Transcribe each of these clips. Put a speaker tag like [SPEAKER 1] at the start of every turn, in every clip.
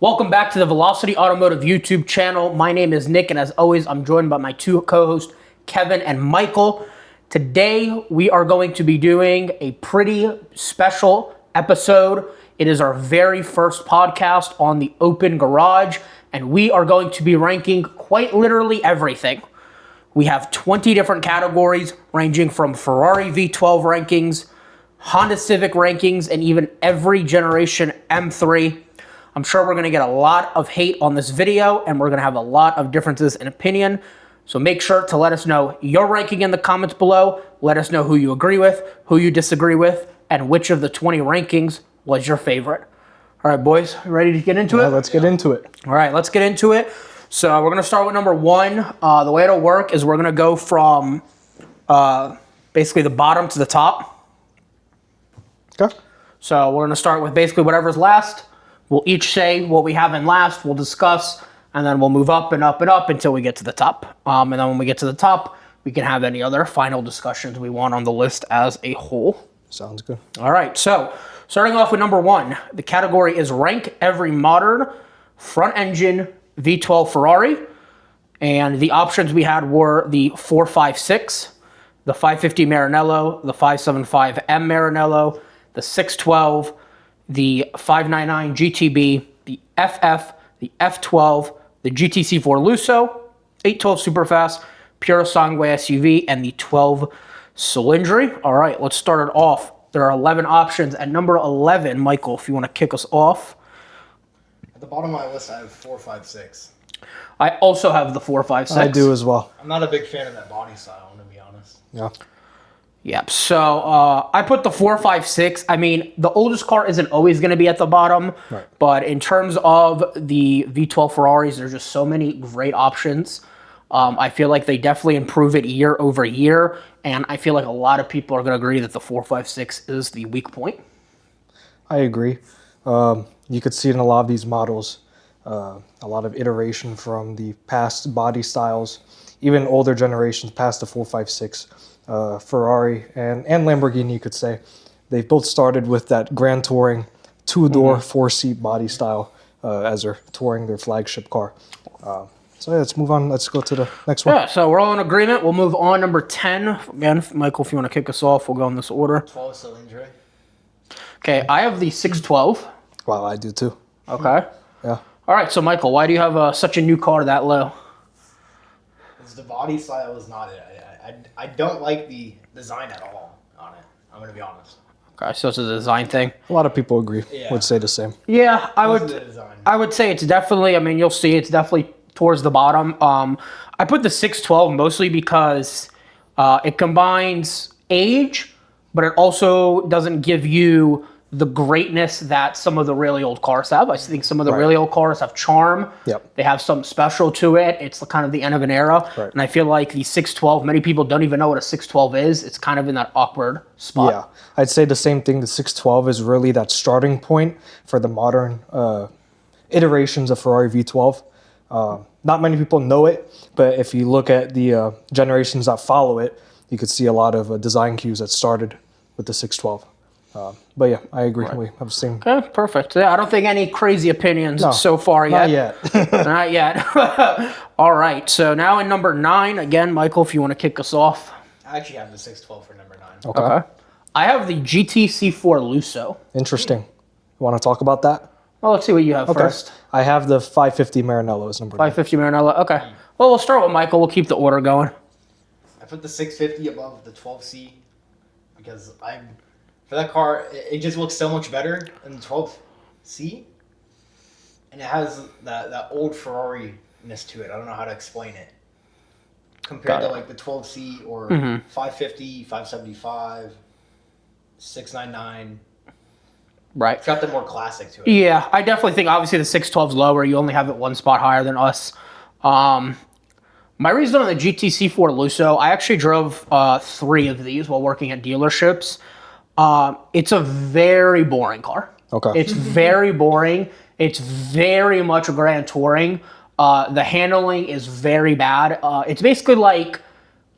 [SPEAKER 1] Welcome back to the Velocity Automotive YouTube channel. My name is Nick, and as always, I'm joined by my two co-hosts, Kevin and Michael. Today, we are going to be doing a pretty special episode. It is our very first podcast on the Open Garage, and we are going to be ranking quite literally everything. We have 20 different categories, ranging from Ferrari V12 rankings, Honda Civic rankings, and even every generation M3. I'm sure we're going to get a lot of hate on this video, and we're going to have a lot of differences in opinion. So make sure to let us know your ranking in the comments below. Let us know who you agree with, who you disagree with, and which of the 20 rankings was your favorite. All right, boys, ready to get into it?
[SPEAKER 2] Let's get into it.
[SPEAKER 1] All right, let's get into it. So we're going to start with number one. The way it'll work is we're going to go from basically the bottom to the top.
[SPEAKER 2] Okay.
[SPEAKER 1] So we're going to start with basically whatever's last. We'll each say what we have in last, we'll discuss, and then we'll move up and up and up until we get to the top. And then when we get to the top, we can have any other final discussions we want on the list as a whole.
[SPEAKER 2] Sounds good.
[SPEAKER 1] All right, so starting off with number one, the category is rank every modern front-engine V12 Ferrari. And the options we had were the 456, the 550 Maranello, the 575M Maranello, the 612, the 599 GTB, the FF, the F12, the GTC4 Lusso, 812 Superfast, Puro Sangue SUV, and the 12 Cylindri. All right, let's start it off. There are 11 options. At number 11, Michael, if you want to kick us off.
[SPEAKER 3] At the bottom of my list, I have 456.
[SPEAKER 1] I also have the 456.
[SPEAKER 2] I do as well.
[SPEAKER 3] I'm not a big fan of that body style, I'm going to be honest.
[SPEAKER 2] Yeah.
[SPEAKER 1] Yep. So I put the 456. I mean, the oldest car isn't always going to be at the bottom,
[SPEAKER 2] Right.
[SPEAKER 1] But in terms of the V12 Ferraris, there's just so many great options. I feel like they definitely improve it year over year, and I feel like a lot of people are going to agree that the 456 is the weak point.
[SPEAKER 2] I agree. You could see it in a lot of these models, a lot of iteration from the past body styles, even older generations past the 456. Ferrari and Lamborghini, you could say. They both started with that Grand Touring two-door, four-seat body style as they're touring their flagship car. So yeah, let's move on. Let's go to the next one.
[SPEAKER 1] Yeah, so we're all in agreement. We'll move on. Number 10. Again, Michael, if you want to kick us off, we'll go in this order.
[SPEAKER 3] 12 Cylindri.
[SPEAKER 1] Okay, I have the 612.
[SPEAKER 2] Wow, I do too.
[SPEAKER 1] Okay.
[SPEAKER 2] Yeah.
[SPEAKER 1] All right, so Michael, why do you have such a new car that low?
[SPEAKER 3] Because the body style is not it. I don't like the design at all on it. I'm going to be honest.
[SPEAKER 1] Okay, so it's a design thing.
[SPEAKER 2] A lot of people agree.
[SPEAKER 3] Yeah.
[SPEAKER 2] Would say the same.
[SPEAKER 1] Yeah,
[SPEAKER 3] Most of the design.
[SPEAKER 1] I would say it's definitely, I mean, you'll see it's definitely towards the bottom. I put the 612 mostly because it combines age, but it also doesn't give you the greatness that some of the really old cars have. I think some of the really old cars have charm.
[SPEAKER 2] Yep.
[SPEAKER 1] They have something special to it. It's kind of the end of an era.
[SPEAKER 2] Right.
[SPEAKER 1] And I feel like the 612, many people don't even know what a 612 is. It's kind of in that awkward spot.
[SPEAKER 2] Yeah, I'd say the same thing. The 612 is really that starting point for the modern iterations of Ferrari V12. Not many people know it, but if you look at the generations that follow it, you could see a lot of design cues that started with the 612. But yeah, I agree. We have the same.
[SPEAKER 1] Okay, perfect. Yeah, I don't think any crazy opinions so far
[SPEAKER 2] Not
[SPEAKER 1] yet.
[SPEAKER 2] yet.
[SPEAKER 1] Not yet. All right, so now in number 9, again, Michael, if you want to kick us off.
[SPEAKER 3] I actually have the 612 for number 9.
[SPEAKER 2] Okay.
[SPEAKER 1] I have the GTC4 Lusso.
[SPEAKER 2] Interesting. You want to talk about that?
[SPEAKER 1] Well, let's see what you have first.
[SPEAKER 2] I have the 550 Maranello as number 9.
[SPEAKER 1] 550 Maranello. Okay. Well, we'll start with Michael. We'll keep the order going.
[SPEAKER 3] I put the 650 above the 12C because for that car, it just looks so much better than the 12C. And it has that old Ferrari-ness to it. I don't know how to explain it. Compared to like the 12C or 550, 575, 699.
[SPEAKER 1] Right.
[SPEAKER 3] It's got the more classic to it.
[SPEAKER 1] Yeah, I definitely think obviously the 612's lower. You only have it one spot higher than us. My reason on the GTC4 Lusso, I actually drove 3 of these while working at dealerships. It's a very boring car.
[SPEAKER 2] Okay.
[SPEAKER 1] It's very boring. It's very much Grand Touring. The handling is very bad. It's basically like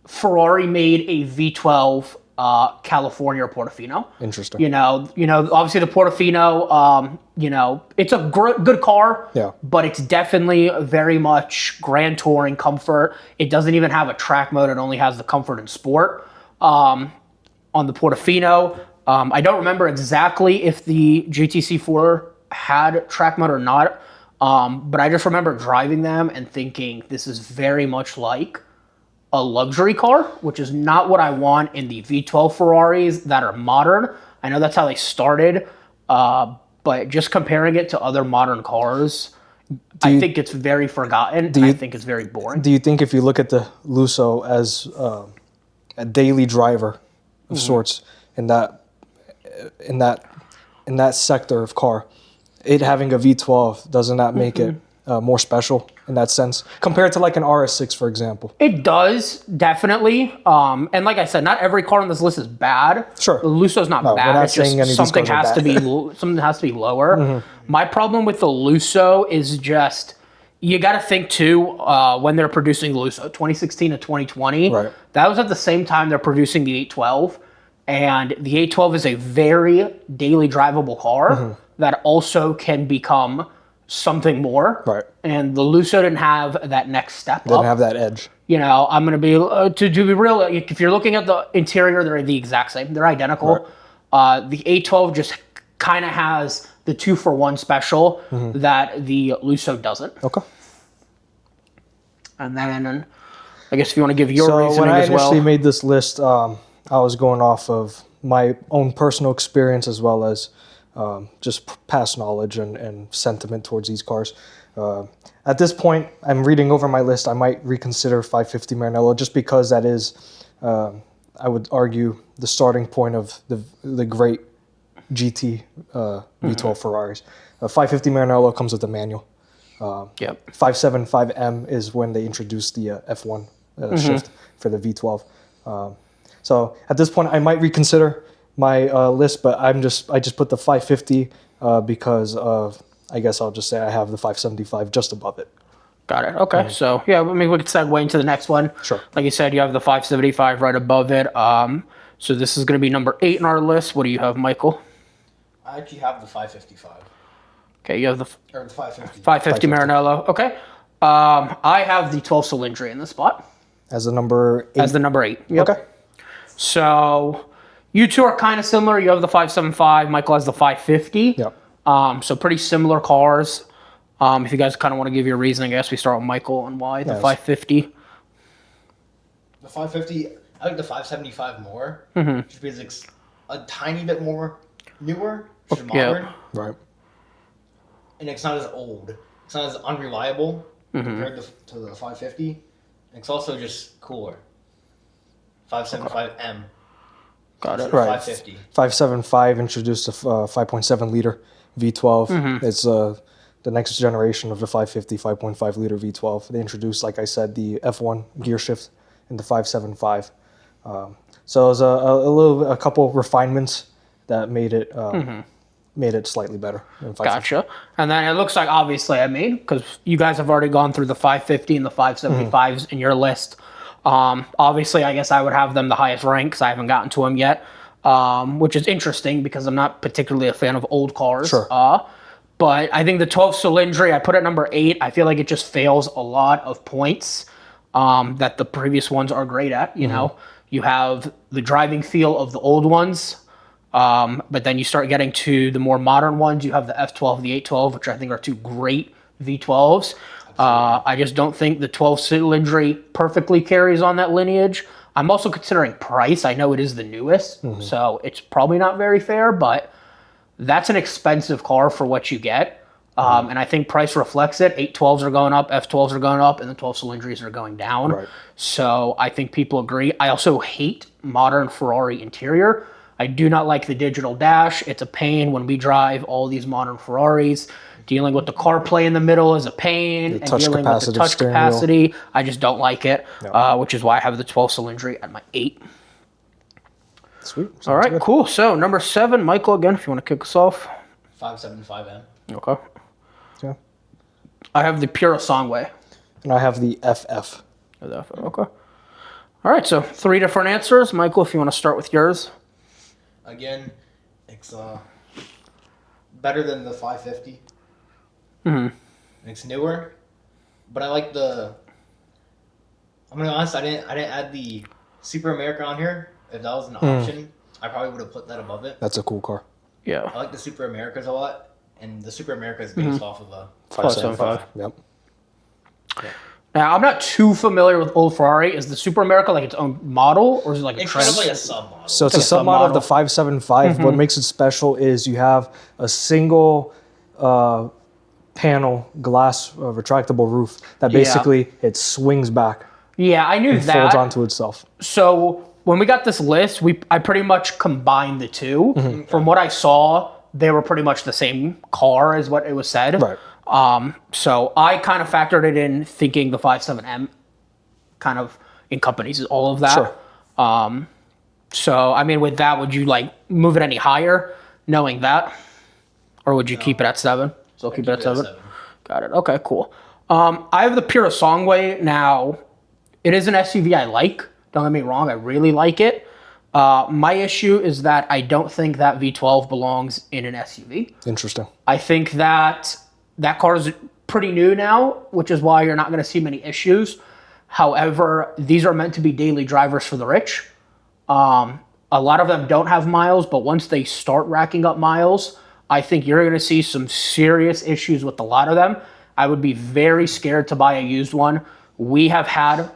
[SPEAKER 1] Ferrari made a V12 California or Portofino.
[SPEAKER 2] Interesting.
[SPEAKER 1] Obviously the Portofino, it's a good car,
[SPEAKER 2] Yeah.
[SPEAKER 1] but it's definitely very much grand touring comfort. It doesn't even have a track mode. It only has the comfort and sport. On the Portofino, I don't remember exactly if the GTC4 had track mode or not, but I just remember driving them and thinking this is very much like a luxury car, which is not what I want in the V12 Ferraris that are modern. I know that's how they started, but just comparing it to other modern cars, I think it's very forgotten. I think it's very boring.
[SPEAKER 2] Do you think if you look at the Lusso as a daily driver of sorts in that sector of car, it having a V12, doesn't that make it more special in that sense compared to like an RS6, for example?
[SPEAKER 1] It does, definitely. And like I said, not every car on this list is bad.
[SPEAKER 2] Sure.
[SPEAKER 1] The Lusso's not
[SPEAKER 2] No,
[SPEAKER 1] bad.
[SPEAKER 2] we're not
[SPEAKER 1] It's just
[SPEAKER 2] saying any of these
[SPEAKER 1] something
[SPEAKER 2] cars are
[SPEAKER 1] has to
[SPEAKER 2] bad.
[SPEAKER 1] be something has to be lower. My problem with the Lusso is just you got to think too when they're producing the Lusso, 2016 to 2020.
[SPEAKER 2] Right.
[SPEAKER 1] That was at the same time they're producing the 812, and the 812 is a very daily drivable car that also can become something more.
[SPEAKER 2] Right.
[SPEAKER 1] And the Lusso didn't have that next step
[SPEAKER 2] Didn't
[SPEAKER 1] up.
[SPEAKER 2] have that edge.
[SPEAKER 1] I'm going to be, to be real, if you're looking at the interior, they're the exact same. They're identical. The 812 just kind of has the 2-for-1 special that the Lusso doesn't.
[SPEAKER 2] Okay.
[SPEAKER 1] And then I guess if you want to give your
[SPEAKER 2] So
[SPEAKER 1] reasoning
[SPEAKER 2] when I
[SPEAKER 1] as well.
[SPEAKER 2] initially made this list, I was going off of my own personal experience as well as just past knowledge and sentiment towards these cars. At this point, I'm reading over my list. I might reconsider 550 Maranello just because that is, I would argue, the starting point of the great GT V12 Ferraris. 550 Maranello comes with a manual.
[SPEAKER 1] Yep.
[SPEAKER 2] 575M is when they introduced the F1 shift for the V12. So at this point, I might reconsider my list, but I just put the 550 because of, I guess I'll just say I have the 575 just above it.
[SPEAKER 1] Got it. Okay. So, yeah, we could segue into the next one.
[SPEAKER 2] Sure.
[SPEAKER 1] Like you said, you have the 575 right above it. So this is going to be number 8 in our list. What do you have, Michael?
[SPEAKER 3] I actually have the 555
[SPEAKER 1] Okay, you have the
[SPEAKER 3] or the 550.
[SPEAKER 1] 550 Maranello. Okay. I have the 12 Cylindri in this spot
[SPEAKER 2] As the number 8.
[SPEAKER 1] as the number 8. Yep.
[SPEAKER 2] Okay.
[SPEAKER 1] So you two are kind of similar. You have the 575. Michael has the 550.
[SPEAKER 2] Yep.
[SPEAKER 1] So pretty similar cars. If you guys kind of want to give your reasoning, I guess we start with Michael on why the
[SPEAKER 2] Yes.
[SPEAKER 1] 550.
[SPEAKER 3] The 550, I like the 575 more, just because it's a tiny bit more newer, just
[SPEAKER 1] Yeah.
[SPEAKER 3] modern,
[SPEAKER 2] Right.
[SPEAKER 3] and it's not as old. It's not as unreliable compared to the 550. And it's also just cooler. 575M.
[SPEAKER 1] Got it.
[SPEAKER 2] Right.
[SPEAKER 3] 550.
[SPEAKER 2] 575 introduced a 5.7 liter V12. It's the next generation of the 550 5.5 liter V12. They introduced, like I said, the F1 gear shift in the 575. So it was a couple refinements that made it slightly better than 550.
[SPEAKER 1] Gotcha. And then it looks like, obviously, because you guys have already gone through the 550 and the 575s in your list. Obviously, I guess I would have them the highest rank because I haven't gotten to them yet, which is interesting because I'm not particularly a fan of old cars.
[SPEAKER 2] Sure.
[SPEAKER 1] But I think the 12 Cylindri, I put at number 8. I feel like it just fails a lot of points that the previous ones are great at. You know, you have the driving feel of the old ones, but then you start getting to the more modern ones. You have the F12, the 812, which I think are two great V12s. I just don't think the 12 Cylindri perfectly carries on that lineage. I'm also considering price. I know it is the newest, so it's probably not very fair, but that's an expensive car for what you get. And I think price reflects it. 812s are going up, F12s are going up, and the 12 Cylindris are going down.
[SPEAKER 2] Right.
[SPEAKER 1] So I think people agree. I also hate modern Ferrari interior. I do not like the digital dash. It's a pain when we drive all these modern Ferraris. Dealing with the CarPlay in the middle is a pain, and
[SPEAKER 2] touch
[SPEAKER 1] dealing with the
[SPEAKER 2] capacitive
[SPEAKER 1] touch
[SPEAKER 2] steering wheel.
[SPEAKER 1] capacity, I just don't like it, which is why I have the 12 Cylindri at my 8.
[SPEAKER 2] Sweet.
[SPEAKER 1] All
[SPEAKER 2] Sounds
[SPEAKER 1] right,
[SPEAKER 2] good.
[SPEAKER 1] cool. So number 7, Michael, again, if you want to kick us off.
[SPEAKER 3] 575M.
[SPEAKER 1] Okay.
[SPEAKER 2] Yeah.
[SPEAKER 1] I have the Pura Songway.
[SPEAKER 2] And I have the FF.
[SPEAKER 1] Okay. All right, so 3 different answers. Michael, if you want to start with yours.
[SPEAKER 3] Again, it's better than the 550.
[SPEAKER 1] Mm-hmm.
[SPEAKER 3] It's newer, but I like the. I'm gonna be honest. I didn't add the Super America on here. If that was an option, I probably would have put that above it.
[SPEAKER 2] That's a cool car.
[SPEAKER 1] Yeah.
[SPEAKER 3] I like the Super Americas a lot, and the Super America is based off of a
[SPEAKER 2] 575. Yep.
[SPEAKER 1] Now, I'm not too familiar with old Ferrari. Is the Super America like its own model, or is it like a
[SPEAKER 3] It's
[SPEAKER 1] trend?
[SPEAKER 3] kind of like a sub model.
[SPEAKER 2] So it's a
[SPEAKER 1] like a
[SPEAKER 2] sub-model of the
[SPEAKER 1] submodel.
[SPEAKER 2] 575. What makes it special is you have a single panel glass retractable roof that basically it swings back
[SPEAKER 1] Yeah, I knew
[SPEAKER 2] and
[SPEAKER 1] that.
[SPEAKER 2] folds onto itself.
[SPEAKER 1] So when we got this list, I pretty much combined the two. From what I saw, they were pretty much the same car as what it was said.
[SPEAKER 2] Right.
[SPEAKER 1] So I kind of factored it in, thinking the 57M kind of encompasses all of that.
[SPEAKER 2] Sure.
[SPEAKER 1] So I mean, with that, would you like move it any higher, knowing that, or would you keep it at 7? So keep it at 7. Got it. Okay, cool. I have the Pura Songway now. It is an SUV I like. Don't get me wrong, I really like it. My issue is that I don't think that V12 belongs in an SUV.
[SPEAKER 2] Interesting.
[SPEAKER 1] I think that car is pretty new now, which is why you're not going to see many issues. However, these are meant to be daily drivers for the rich. A lot of them don't have miles, but once they start racking up miles, I think you're going to see some serious issues with a lot of them. I would be very scared to buy a used one. We have had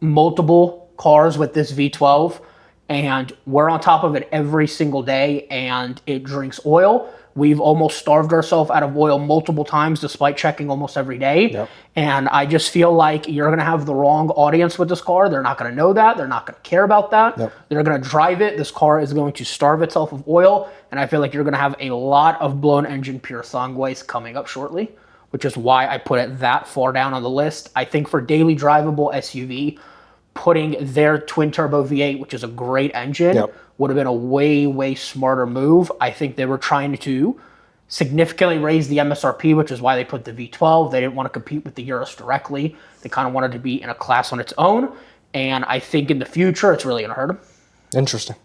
[SPEAKER 1] multiple cars with this V12, and we're on top of it every single day, and it drinks oil. We've almost starved ourselves out of oil multiple times despite checking almost every day.
[SPEAKER 2] Yep.
[SPEAKER 1] And I just feel like you're going to have the wrong audience with this car. They're not going to know that. They're not going to care about that.
[SPEAKER 2] Yep.
[SPEAKER 1] They're going to drive it. This car is going to starve itself of oil. And I feel like you're going to have a lot of blown engine Pure Songways coming up shortly, which is why I put it that far down on the list. I think for daily drivable SUV, putting their twin turbo V8, which is a great engine,
[SPEAKER 2] Yep.
[SPEAKER 1] would have been a way, way smarter move. I think they were trying to significantly raise the MSRP, which is why they put the V12. They didn't want to compete with the Urus directly. They kind of wanted to be in a class on its own. And I think in the future, it's really going to hurt them.
[SPEAKER 2] Interesting.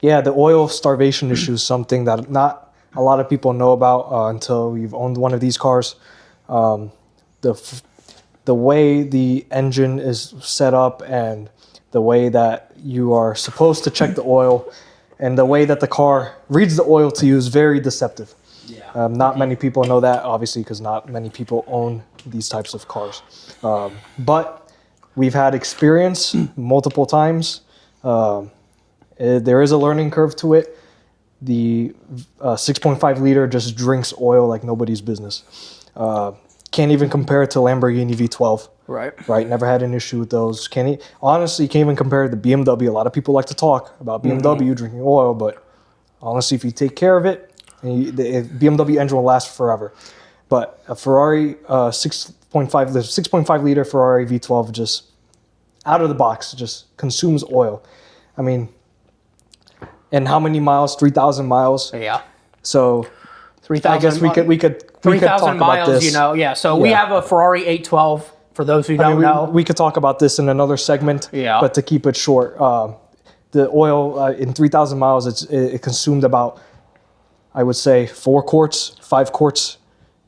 [SPEAKER 2] Yeah, the oil starvation issue is something that not a lot of people know about until you've owned one of these cars. The way the engine is set up and the way that you are supposed to check the oil and the way that the car reads the oil to you is very deceptive.
[SPEAKER 3] Yeah.
[SPEAKER 2] Not many people know that, obviously, because not many people own these types of cars. But we've had experience multiple times. There is a learning curve to it. The 6.5 liter just drinks oil like nobody's business. Can't even compare it to Lamborghini V12. Right. Never had an issue with those. Honestly, can't even compare it to BMW. A lot of people like to talk about BMW drinking oil, but honestly, if you take care of it, the BMW engine will last forever. But a Ferrari 6.5 liter Ferrari V12 just out of the box just consumes oil. I mean, and how many miles? 3,000 miles.
[SPEAKER 1] Yeah.
[SPEAKER 2] So
[SPEAKER 1] 3,000.
[SPEAKER 2] I guess we could
[SPEAKER 1] 3,000
[SPEAKER 2] talk
[SPEAKER 1] miles,
[SPEAKER 2] about this.
[SPEAKER 1] Yeah. So we have a Ferrari 812, for those who don't know.
[SPEAKER 2] We could talk about this in another segment.
[SPEAKER 1] Yeah.
[SPEAKER 2] But to keep it short, the oil in 3,000 miles, it consumed about, I would say, 4 quarts, 5 quarts,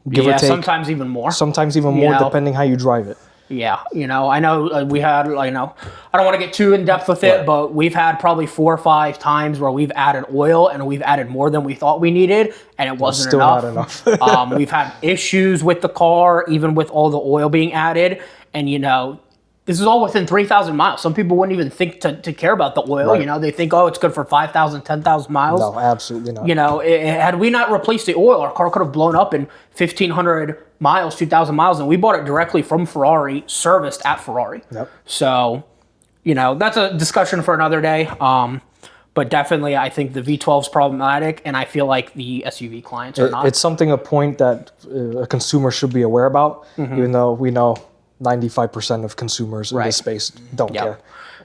[SPEAKER 2] give or take.
[SPEAKER 1] Sometimes even more.
[SPEAKER 2] Sometimes even more, depending how you drive it.
[SPEAKER 1] Yeah, I know we had, I don't want to get too in depth with it, but we've had probably 4 or 5 times where we've added oil and we've added more than we thought we needed, and it wasn't
[SPEAKER 2] still
[SPEAKER 1] enough.
[SPEAKER 2] not enough.
[SPEAKER 1] We've had issues with the car, even with all the oil being added, and this is all within 3,000 miles. Some people wouldn't even think to care about the oil.
[SPEAKER 2] Right.
[SPEAKER 1] They think, oh, it's good for 5,000, 10,000 miles.
[SPEAKER 2] No, absolutely not.
[SPEAKER 1] Had we not replaced the oil, our car could have blown up in 1,500 miles, 2,000 miles, and we bought it directly from Ferrari, serviced at Ferrari.
[SPEAKER 2] Yep.
[SPEAKER 1] So, that's a discussion for another day. But definitely, I think the V12 is problematic, and I feel like the SUV clients are not.
[SPEAKER 2] It's a point that a consumer should be aware about, even though we know 95% of consumers in this space don't care.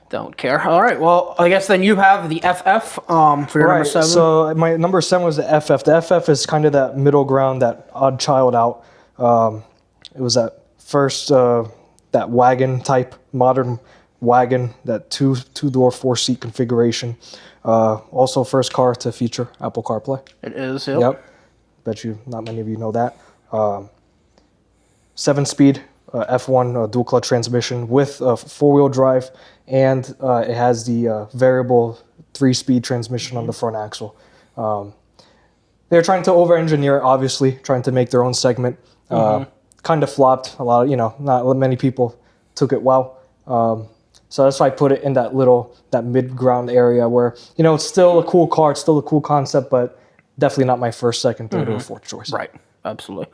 [SPEAKER 1] Don't care. All right. Well, I guess then you have the FF for your number 7.
[SPEAKER 2] So my number 7 was the FF. The FF is kind of that middle ground, that odd child out. It was that first that wagon type modern wagon, that two-door, four-seat configuration. Also, first car to feature Apple CarPlay.
[SPEAKER 1] It is.
[SPEAKER 2] Yep. Bet you not many of you know that. 7-speed F1 dual clutch transmission with four-wheel drive, and it has the variable 3-speed transmission on the front axle. They're trying to over-engineer it, obviously, trying to make their own segment. Kind of flopped. A lot of, not many people took it well. So that's why I put it in that mid-ground area where, it's still a cool car, it's still a cool concept, but definitely not my first, second, third, or fourth choice.
[SPEAKER 1] Right. Absolutely.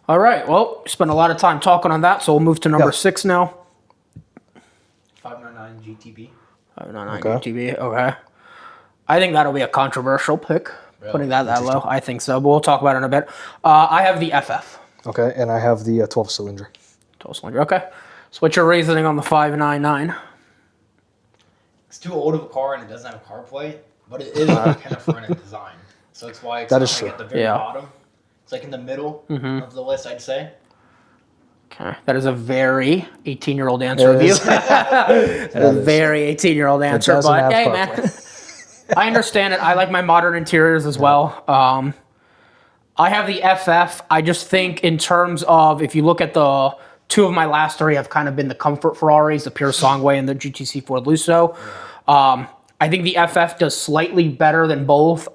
[SPEAKER 1] All right. Well, spent a lot of time talking on that, so we'll move to number 6 now.
[SPEAKER 3] 599 GTB.
[SPEAKER 1] 599 GTB. Okay. I think that'll be a controversial pick. Really? Putting that low. I think so, but we'll talk about it in a bit. I have the FF.
[SPEAKER 2] Okay, and I have the 12-cylinder.
[SPEAKER 1] 12-cylinder. Okay. So what's your reasoning on the 599?
[SPEAKER 3] It's too old of a car and it doesn't have CarPlay, but it is kind of fun in design. So that's why it's at the very bottom. It's like in the middle of the list, I'd say.
[SPEAKER 1] Okay. That is a very 18-year-old answer of you. That is a very 18-year-old answer, but hey, man. I understand it. I like my modern interiors as well. I have the FF. I just think in terms of, if you look at the two of my last three have kind of been the comfort Ferraris, the Pure Songway and the GTC Ford Lusso. I think the FF does slightly better than both.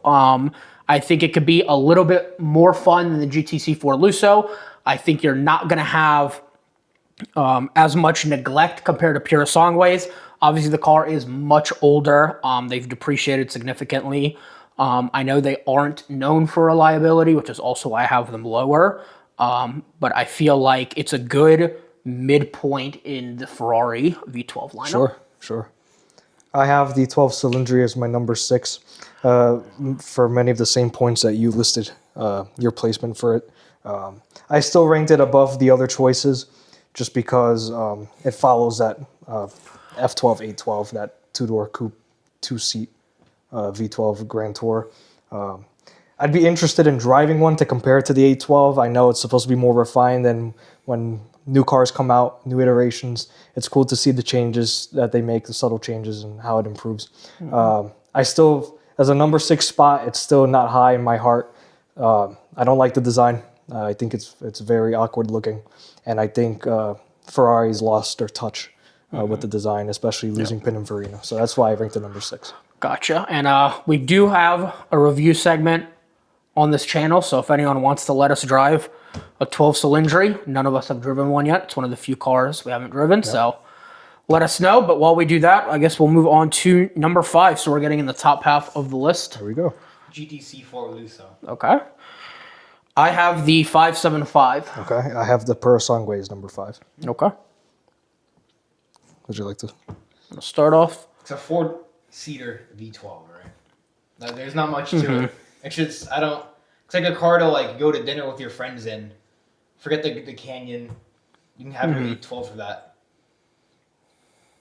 [SPEAKER 1] I think it could be a little bit more fun than the GTC Ford Lusso. I think you're not going to have as much neglect compared to Pure Songways. Obviously, the car is much older. They've depreciated significantly. I know they aren't known for reliability, which is also why I have them lower. But I feel like it's a good midpoint in the Ferrari V12 lineup.
[SPEAKER 2] Sure. I have the 12-cylinder as my number 6 for many of the same points that you listed your placement for it. I still ranked it above the other choices just because it follows that F12, 812, that two-door coupe, two-seat V12 Grand Tour. I'd be interested in driving one to compare it to the 812. I know it's supposed to be more refined than when new cars come out, new iterations. It's cool to see the changes that they make, the subtle changes, and how it improves. I still, as a number 6 spot, it's still not high in my heart. I don't like the design. I think it's very awkward looking, and I think Ferrari's lost their touch with the design, especially losing Pininfarina. So that's why I ranked it number 6.
[SPEAKER 1] Gotcha. And we do have a review segment on this channel, so if anyone wants to let us drive a 12-cylinder, none of us have driven one yet. It's one of the few cars we haven't driven, so let us know. But while we do that, I guess we'll move on to number 5. So we're getting in the top half of the list.
[SPEAKER 2] There we go.
[SPEAKER 3] GTC Ford Lusso.
[SPEAKER 1] Okay. I have the 575.
[SPEAKER 2] Okay. I have the Pure Songways number 5.
[SPEAKER 1] Okay.
[SPEAKER 2] Would you like to?
[SPEAKER 1] Let's start off.
[SPEAKER 3] It's a four-seater V12, right? Like, there's not much to it. It's just, it's like a car to go to dinner with your friends in. Forget the Canyon. You can have your V12 for that.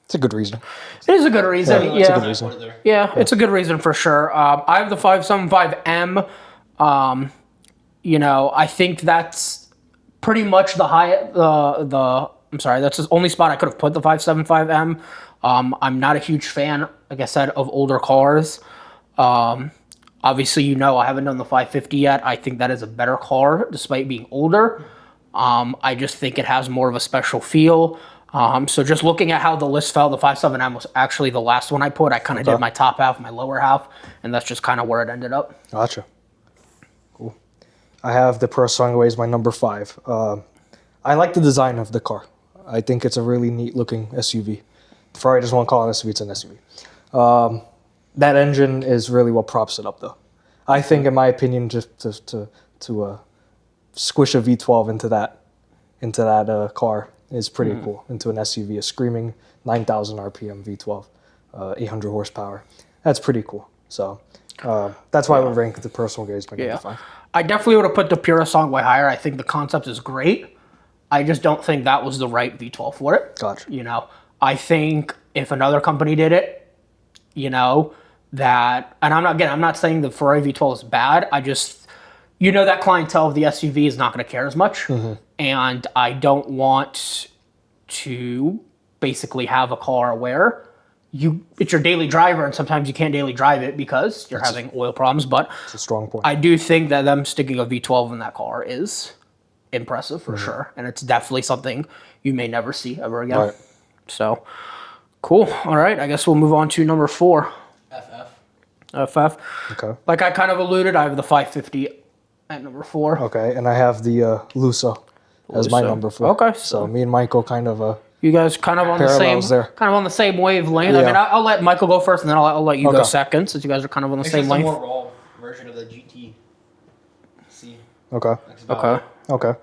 [SPEAKER 2] It's a good reason.
[SPEAKER 1] It is a good reason.
[SPEAKER 2] It's a good reason.
[SPEAKER 1] Yeah, it's a good reason for sure. I have the 575M. I think that's pretty much the high. That's the only spot I could have put the 575M. I'm not a huge fan, like I said, of older cars. Obviously, I haven't done the 550 yet. I think that is a better car, despite being older. I just think it has more of a special feel. So just looking at how the list fell, the 57M was actually the last one I put. I kind of did my top half, my lower half, and that's just kind of where it ended up.
[SPEAKER 2] Gotcha. Cool. I have the Pure Songways, my number 5. I like the design of the car. I think it's a really neat looking SUV. Ferrari doesn't want to call it an SUV, it's an SUV. That engine is really what props it up, though. I think, in my opinion, just to squish a V12 into that car is pretty cool. Into an SUV, a screaming 9,000 RPM V12, 800 horsepower. That's pretty cool. So that's why I would rank the Pure Songways my number 5.
[SPEAKER 1] I definitely would have put the Pure Songway higher. I think the concept is great. I just don't think that was the right V12 for it.
[SPEAKER 2] Gotcha.
[SPEAKER 1] I think if another company did it, that, and I'm not saying the Ferrari V12 is bad. I just, that clientele of the SUV is not going to care as much. And I don't want to basically have a car where it's your daily driver, and sometimes you can't daily drive it because you're having oil problems. But
[SPEAKER 2] It's a strong point.
[SPEAKER 1] I do think that them sticking a V12 in that car is impressive for sure, and it's definitely something you may never see ever again.
[SPEAKER 2] Right.
[SPEAKER 1] So cool. All right, I guess we'll move on to number 4. FF.
[SPEAKER 2] Okay.
[SPEAKER 1] Like I kind of alluded, I have the 550 at number 4.
[SPEAKER 2] Okay, and I have the Lusa as my
[SPEAKER 1] Lusa.
[SPEAKER 2] number 4.
[SPEAKER 1] Okay,
[SPEAKER 2] So me and Michael kind of
[SPEAKER 1] You guys kind of on the same
[SPEAKER 2] Parallels there.
[SPEAKER 1] wavelength. I
[SPEAKER 2] Yeah.
[SPEAKER 1] mean, I'll let Michael go first, and then I'll let you go
[SPEAKER 2] Okay.
[SPEAKER 1] second, since you guys are kind of on the
[SPEAKER 3] It's
[SPEAKER 1] same
[SPEAKER 3] just a
[SPEAKER 1] length.
[SPEAKER 3] more raw version of the GT. See,
[SPEAKER 2] okay.
[SPEAKER 3] that's about
[SPEAKER 1] Okay.
[SPEAKER 3] it.
[SPEAKER 2] Okay.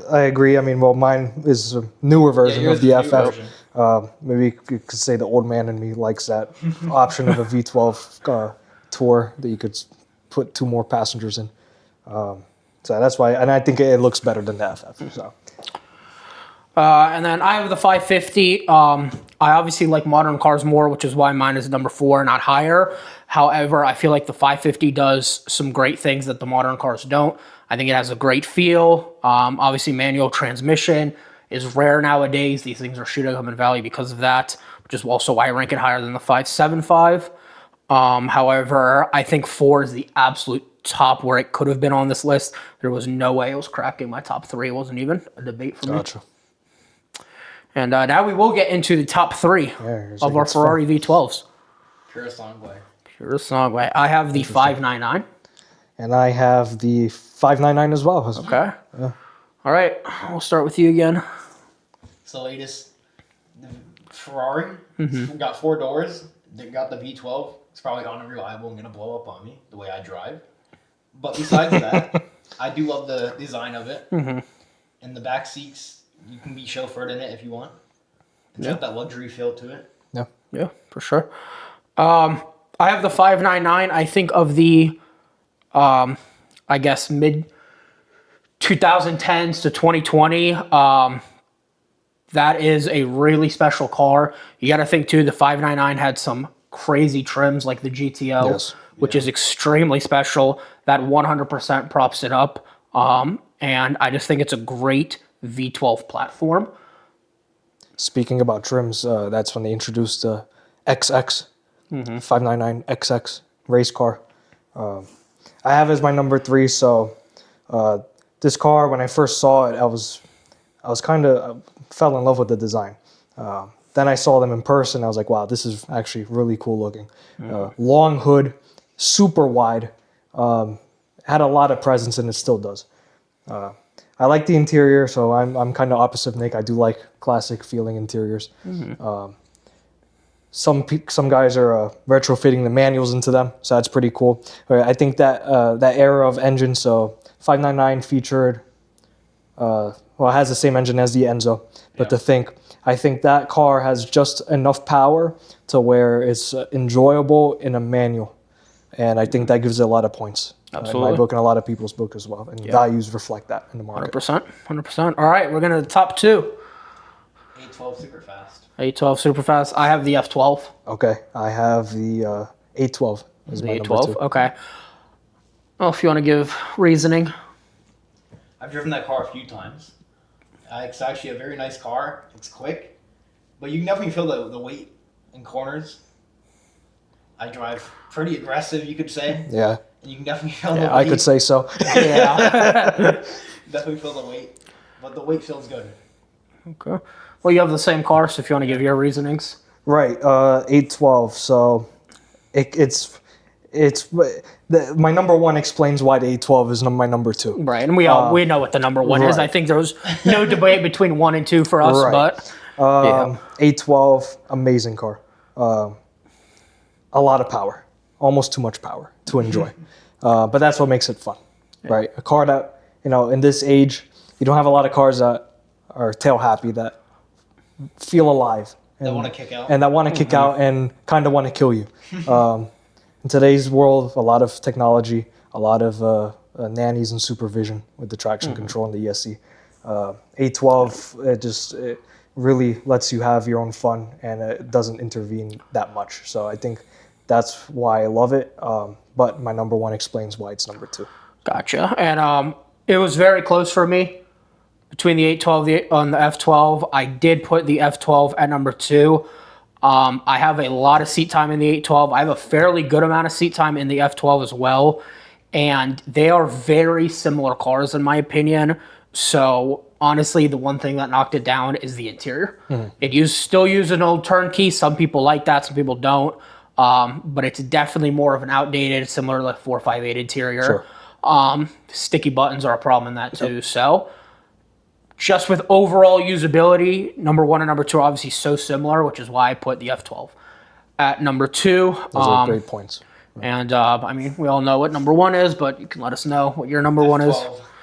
[SPEAKER 2] I agree. I mean, well, mine is a newer version
[SPEAKER 3] yours
[SPEAKER 2] of the
[SPEAKER 3] is a new
[SPEAKER 2] FF.
[SPEAKER 3] version.
[SPEAKER 2] Maybe you could say the old man in me likes that option of a V12 tour that you could put 2 more passengers in. So that's why, and I think it looks better than the FF. So
[SPEAKER 1] And then I have the 550. I obviously like modern cars more, which is why mine is number 4, not higher. However, I feel like the 550 does some great things that the modern cars don't. I think it has a great feel. Obviously, manual transmission is rare nowadays. These things are shooting up in value because of that, which is also why I rank it higher than the 575. However, I think 4 is the absolute top where it could have been on this list. There was no way it was cracking my top 3. It wasn't even a debate for me.
[SPEAKER 2] gotcha.
[SPEAKER 1] And now we will get into the top 3
[SPEAKER 2] here's
[SPEAKER 1] of
[SPEAKER 2] like
[SPEAKER 1] our
[SPEAKER 2] it's fun.
[SPEAKER 1] Ferrari V12s.
[SPEAKER 3] Pure song way.
[SPEAKER 1] Pure song way. I have the 599.
[SPEAKER 2] And I have the 599 as well.
[SPEAKER 1] Okay. All right. We'll start with you again.
[SPEAKER 3] It's the latest. The Ferrari. It's got 4 doors. They got the V12. It's probably unreliable and gonna blow up on me the way I drive. But besides that, I do love the design of it. And the back seats, you can be chauffeured in it if you want. It's got that luxury feel to it.
[SPEAKER 2] Yeah.
[SPEAKER 1] Yeah, for sure. I have the 599. I think of the, I guess, mid 2010s to 2020. That is a really special car. You got to think, too, the 599 had some crazy trims like the GTO,
[SPEAKER 2] Yes.
[SPEAKER 1] which is extremely special. That 100% props it up. And I just think it's a great V12 platform.
[SPEAKER 2] Speaking about trims, that's when they introduced the XX, 599 XX race car. I have it as my number 3. So this car, when I first saw it, I was kind of fell in love with the design. Then I saw them in person. I was like, wow, this is actually really cool looking. Long hood, super wide, had a lot of presence, and it still does. I like the interior, so I'm kind of opposite of Nick. I do like classic feeling interiors. Some guys are retrofitting the manuals into them, so that's pretty cool. I think that that era of engine, so 599 featured, well, it has the same engine as the Enzo, but I think that car has just enough power to where it's enjoyable in a manual, and I think that gives it a lot of points.
[SPEAKER 1] Absolutely.
[SPEAKER 2] In my book and a lot of people's book as well, and values reflect that in the market.
[SPEAKER 1] 100%. All right, we're going to the top 2.
[SPEAKER 3] 812 super fast.
[SPEAKER 1] 812 super fast. I have the F12.
[SPEAKER 2] Okay, I have the 812 as
[SPEAKER 1] The
[SPEAKER 2] my
[SPEAKER 1] 812.
[SPEAKER 2] number 2.
[SPEAKER 1] Okay. Well, if you want to give reasoning.
[SPEAKER 3] I've driven that car a few times. It's actually a very nice car. It's quick, but you can definitely feel the weight in corners. I drive pretty aggressive, you could say.
[SPEAKER 2] Yeah,
[SPEAKER 3] And you can definitely feel the weight.
[SPEAKER 2] I could say so.
[SPEAKER 1] Yeah.
[SPEAKER 3] Definitely feel the weight, but the weight feels good.
[SPEAKER 1] Okay. Well, you have the same car, so if you want to give your reasonings.
[SPEAKER 2] Right, 812. So it's my number 1 explains why the 812 is my number 2.
[SPEAKER 1] Right, and we know what the number 1 is.
[SPEAKER 2] right.
[SPEAKER 1] I think there was no debate between 1 and 2 for us,
[SPEAKER 2] Right.
[SPEAKER 1] but
[SPEAKER 2] 812, amazing car. A lot of power, almost too much power to enjoy. But that's what makes it fun, right? A car that, in this age, you don't have a lot of cars that are tail happy, that feel alive.
[SPEAKER 3] That want to kick out.
[SPEAKER 2] And that want to kick out and kind of want to kill you. In today's world, a lot of technology, a lot of nannies and supervision with the traction control and the ESC. 812, it really lets you have your own fun, and it doesn't intervene that much. So I think that's why I love it. But my number 1 explains why it's number 2.
[SPEAKER 1] gotcha. And it was very close for me. between the 812 on the F12. I did put the F12 at number 2. I have a lot of seat time in the 812. I have a fairly good amount of seat time in the F12 as well. And they are very similar cars in my opinion. So honestly, the one thing that knocked it down is the interior. It still uses an old turnkey. Some people like that, some people don't. But it's definitely more of an outdated, similar like 458 interior.
[SPEAKER 2] Sure.
[SPEAKER 1] Sticky buttons are a problem in that too. So just with overall usability, number 1 and number 2 are obviously so similar, which is why I put the F12 at number 2.
[SPEAKER 2] Those are great points.
[SPEAKER 1] And I mean, we all know what number 1 is, but you can let us know what your number 1 is.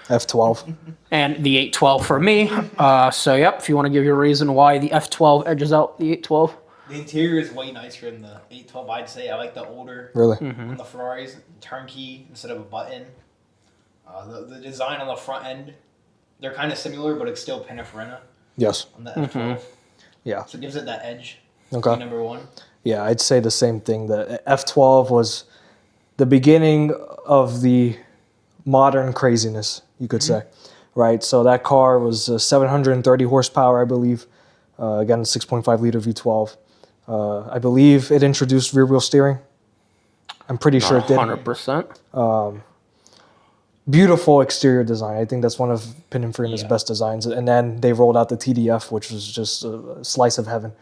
[SPEAKER 2] F12.
[SPEAKER 1] And the 812 for me. So yep, if you want to give your reason why the F12 edges out the 812.
[SPEAKER 3] The interior is way nicer than the 812, I'd say. I like the older
[SPEAKER 2] Really?
[SPEAKER 3] on the Ferraris, turnkey instead of a button. The design on the front end, they're kind of similar, but it's still Pininfarina
[SPEAKER 2] Yes.
[SPEAKER 3] on the F12.
[SPEAKER 2] Yeah.
[SPEAKER 3] So it gives it that edge.
[SPEAKER 2] Okay.
[SPEAKER 3] Number 1.
[SPEAKER 2] Yeah, I'd say the same thing. The F12 was the beginning of the modern craziness, you could say, right? So that car was 730 horsepower, I believe. Again, 6.5 liter V12. I believe it introduced rear wheel steering. I'm pretty sure it did.
[SPEAKER 1] 100%.
[SPEAKER 2] Beautiful exterior design. I think that's one of Pininfarina's best designs. And then they rolled out the TDF, which was just a slice of heaven.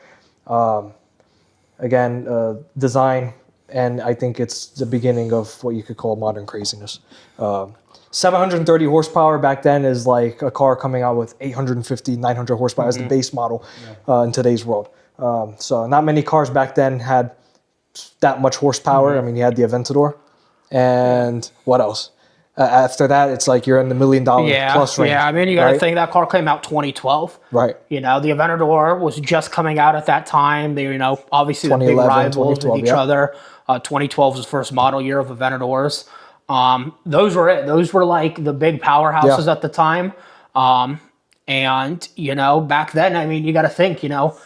[SPEAKER 2] Again, design, and I think it's the beginning of what you could call modern craziness. 730 horsepower back then is like a car coming out with 850, 900 horsepower as the base model in today's world. So not many cars back then had that much horsepower. I mean, you had the Aventador, and what else? After that, it's like you're in the $1 million plus range.
[SPEAKER 1] Yeah, I mean, you got to think that car came out 2012.
[SPEAKER 2] Right.
[SPEAKER 1] You know, the Aventador was just coming out at that time. They, you know, obviously the big
[SPEAKER 2] 2011,
[SPEAKER 1] rivals with each other. 2012 was the first model year of Aventadors. Those were it. Those were like the big powerhouses at the time. And, you know, back then, I mean, you got to think, you know,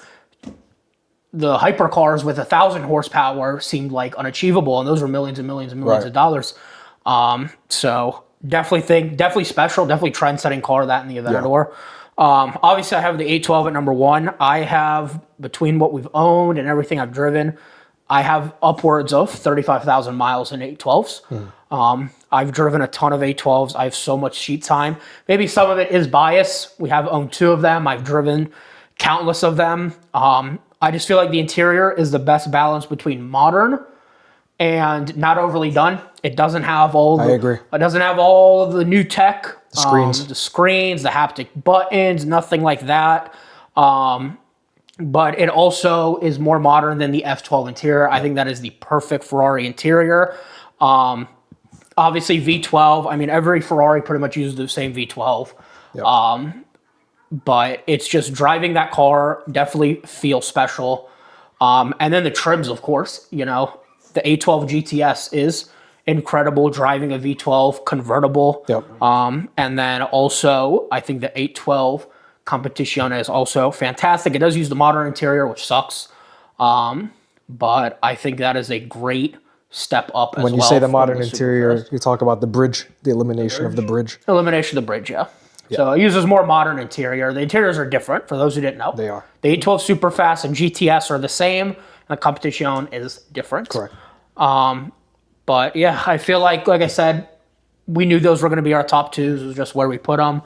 [SPEAKER 1] the hypercars with 1,000 horsepower seemed like unachievable, and those were millions and millions and millions of dollars. So definitely special, definitely trend-setting car, that and the Aventador. Obviously, I have the 812 at number 1. I have, between what we've owned and everything I've driven, I have upwards of 35,000 miles in 812s. I've driven a ton of 812s. I have so much seat time. Maybe some of it is bias. We have owned 2 of them. I've driven countless of them. I just feel like the interior is the best balance between modern and not overly done. It doesn't have all
[SPEAKER 2] I agree.
[SPEAKER 1] It doesn't have all of the new tech.
[SPEAKER 2] The screens.
[SPEAKER 1] The haptic buttons, nothing like that. But it also is more modern than the F12 interior. I think that is the perfect Ferrari interior. Obviously V12, I mean, every Ferrari pretty much uses the same V12. Yep. But it's just driving that car definitely feels special. And then the trims, of course, you know, the 812 GTS is incredible, driving a V12 convertible.
[SPEAKER 2] Yep.
[SPEAKER 1] And then also, I think the 812 Competizione is also fantastic. It does use the modern interior, which sucks. But I think that is a great step up as well.
[SPEAKER 2] When you say the modern interior, you talk about the bridge, the elimination of the bridge.
[SPEAKER 1] Elimination of the bridge, yeah. So it uses more modern interior. The interiors are different, for those who didn't know.
[SPEAKER 2] They are.
[SPEAKER 1] The 812 Superfast and GTS are the same. And the Competizione is different.
[SPEAKER 2] Correct.
[SPEAKER 1] But yeah, I feel like I said, we knew those were going to be our top 2s. It was just where we put them.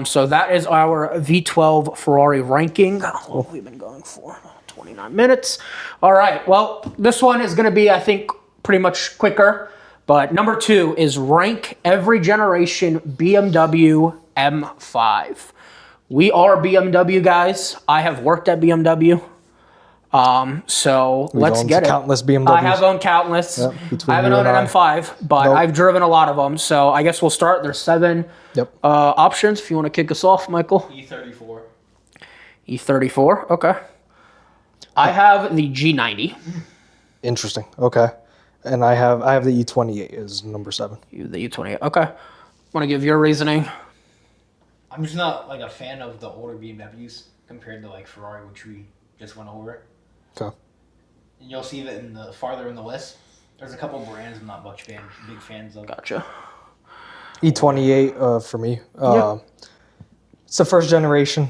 [SPEAKER 1] So that is our V12 Ferrari ranking. How long have we been going for? 29 minutes. All right. Well, this one is going to be, I think, pretty much quicker. But number 2 is rank every generation BMW M5. We are BMW guys. I have worked at BMW. So let's get it.
[SPEAKER 2] Countless BMWs.
[SPEAKER 1] I have owned countless.
[SPEAKER 2] Yep,
[SPEAKER 1] I haven't owned an M5, but
[SPEAKER 2] Nope.
[SPEAKER 1] I've driven a lot of them. So I guess we'll start. There's 7 options. If you want to kick us off, Michael.
[SPEAKER 3] E34.
[SPEAKER 1] E34. Okay. I have the G90.
[SPEAKER 2] Interesting. Okay. And I have the E28 as number 7.
[SPEAKER 1] The E28. Okay. Want to give your reasoning?
[SPEAKER 3] I'm just not like a fan of the older BMWs compared to like Ferrari, which we just went over.
[SPEAKER 2] Okay.
[SPEAKER 3] And you'll see that in the farther in the list, there's a couple brands I'm not big fans of.
[SPEAKER 1] Gotcha.
[SPEAKER 2] E28 for me. It's the first generation.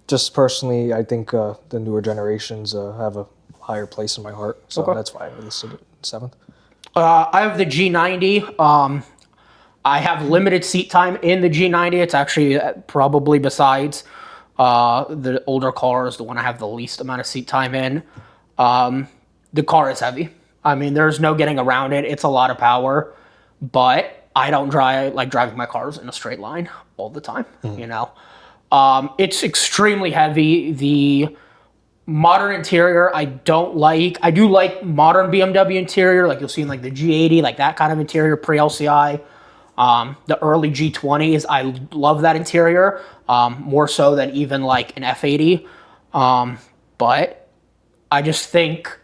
[SPEAKER 2] Just personally, I think the newer generations have a higher place in my heart. So
[SPEAKER 1] Okay.
[SPEAKER 2] that's why I listed it 7th.
[SPEAKER 1] I have the G90. I have limited seat time in the G90. It's actually probably besides the older cars, the one I have the least amount of seat time in. The car is heavy. I mean, there's no getting around it. It's a lot of power, but I don't like driving my cars in a straight line all the time. You know, it's extremely heavy. The modern interior I don't like. I do like modern BMW interior, like you'll see in like the G80, like that kind of interior pre-LCI. The early G20s, I love that interior, more so than even like an F80. But I just think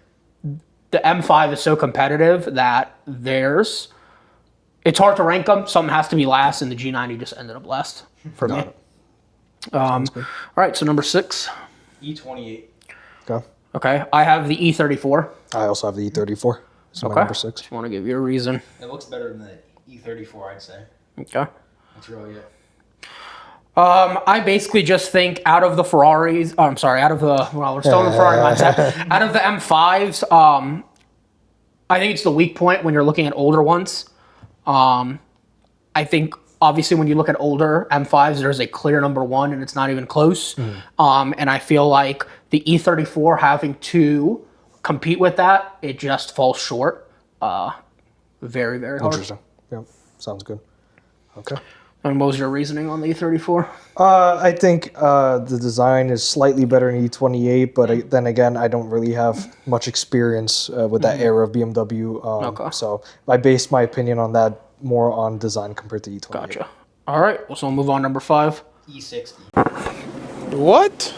[SPEAKER 1] the M5 is so competitive that it's hard to rank them. Something has to be last, and the G90 just ended up last for me. All right, so number 6.
[SPEAKER 3] E28.
[SPEAKER 2] Okay.
[SPEAKER 1] Okay, I have the E34.
[SPEAKER 2] I also have the E34. So my
[SPEAKER 1] Okay.
[SPEAKER 2] number 6.
[SPEAKER 1] Just want to give you a reason.
[SPEAKER 3] It looks better than the E34, I'd say.
[SPEAKER 1] Okay.
[SPEAKER 3] That's really it.
[SPEAKER 1] I basically just think out of the Ferraris, we're still in the Ferrari mindset. Out of the M5s, I think it's the weak point when you're looking at older ones. I think obviously when you look at older M5s, there's a clear number 1 and it's not even close. And I feel like the E34 having to compete with that, it just falls short. Very, very hard.
[SPEAKER 2] Interesting. Yep. Sounds good. Okay.
[SPEAKER 1] And what was your reasoning on the E34?
[SPEAKER 2] I think the design is slightly better in E28, but then again, I don't really have much experience with that era of BMW.
[SPEAKER 1] Okay.
[SPEAKER 2] So I based my opinion on that more on design compared to E28.
[SPEAKER 1] Gotcha. All right, so we'll move on number 5.
[SPEAKER 3] E60.
[SPEAKER 4] What?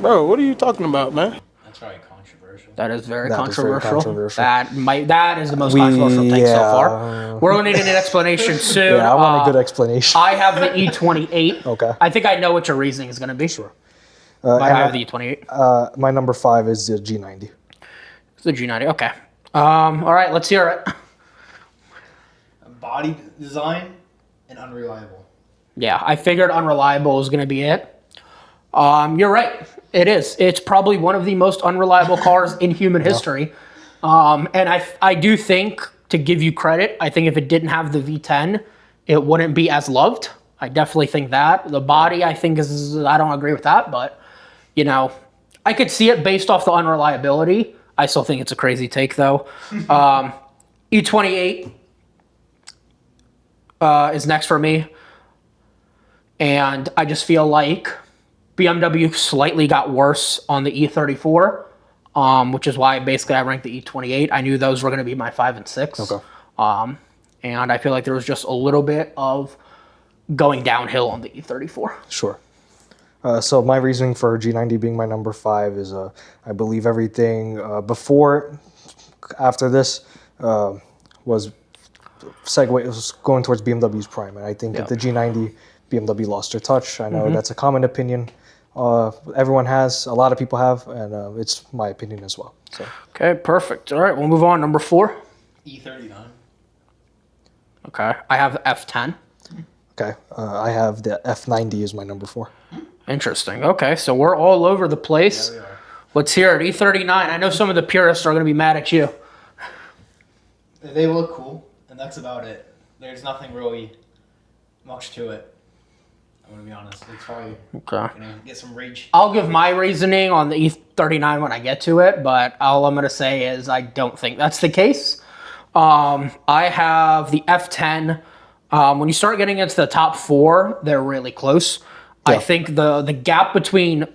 [SPEAKER 4] Bro, what are you talking about, man?
[SPEAKER 3] That's probably controversial.
[SPEAKER 1] That is very
[SPEAKER 2] That is very
[SPEAKER 1] controversial.
[SPEAKER 2] controversial.
[SPEAKER 1] That is the most controversial thing so
[SPEAKER 2] yeah.
[SPEAKER 1] far. We're going to need an explanation soon.
[SPEAKER 2] Yeah, I want a good explanation.
[SPEAKER 1] I have the E28.
[SPEAKER 2] Okay.
[SPEAKER 1] I think I know what your reasoning is going to be.
[SPEAKER 2] Sure.
[SPEAKER 1] I have the E28.
[SPEAKER 2] My number 5 is the G90.
[SPEAKER 1] It's the G90. Okay. All right, let's hear it.
[SPEAKER 3] Body design and unreliable.
[SPEAKER 1] Yeah, I figured unreliable was going to be it. You're right. It is. It's probably one of the most unreliable cars in human history. And I do think, to give you credit, I think if it didn't have the V10, it wouldn't be as loved. I definitely think that. The body, I think, I don't agree with that, but, you know, I could see it based off the unreliability. I still think it's a crazy take, though. E28 is next for me. And I just feel like BMW slightly got worse on the E34, which is why basically I ranked the E28. I knew those were going to be my 5 and 6.
[SPEAKER 2] Okay.
[SPEAKER 1] And I feel like there was just a little bit of going downhill on the E34.
[SPEAKER 2] Sure. So my reasoning for G90 being my number 5 is I believe everything after this was going towards BMW's prime. And I think at the G90, BMW lost their touch. I know that's a common opinion. Everyone has, a lot of people have, and it's my opinion as well. So.
[SPEAKER 1] Okay, perfect. All right, we'll move on. Number 4.
[SPEAKER 3] E39.
[SPEAKER 1] Okay, I have F10.
[SPEAKER 2] Okay, I have the F90 as my number 4.
[SPEAKER 1] Interesting. Okay, so we're all over the place.
[SPEAKER 3] Yeah, we are.
[SPEAKER 1] Let's hear it. E39. I know some of the purists are going to be mad at you.
[SPEAKER 3] They look cool, and that's about it. There's nothing really much to it. I'm going to be honest. It's probably
[SPEAKER 1] Okay.
[SPEAKER 3] going to get some rage.
[SPEAKER 1] I'll give my reasoning on the E39 when I get to it, but all I'm going to say is I don't think that's the case. I have the F10. When you start getting into the top 4, they're really close.
[SPEAKER 2] Yeah.
[SPEAKER 1] I think the gap between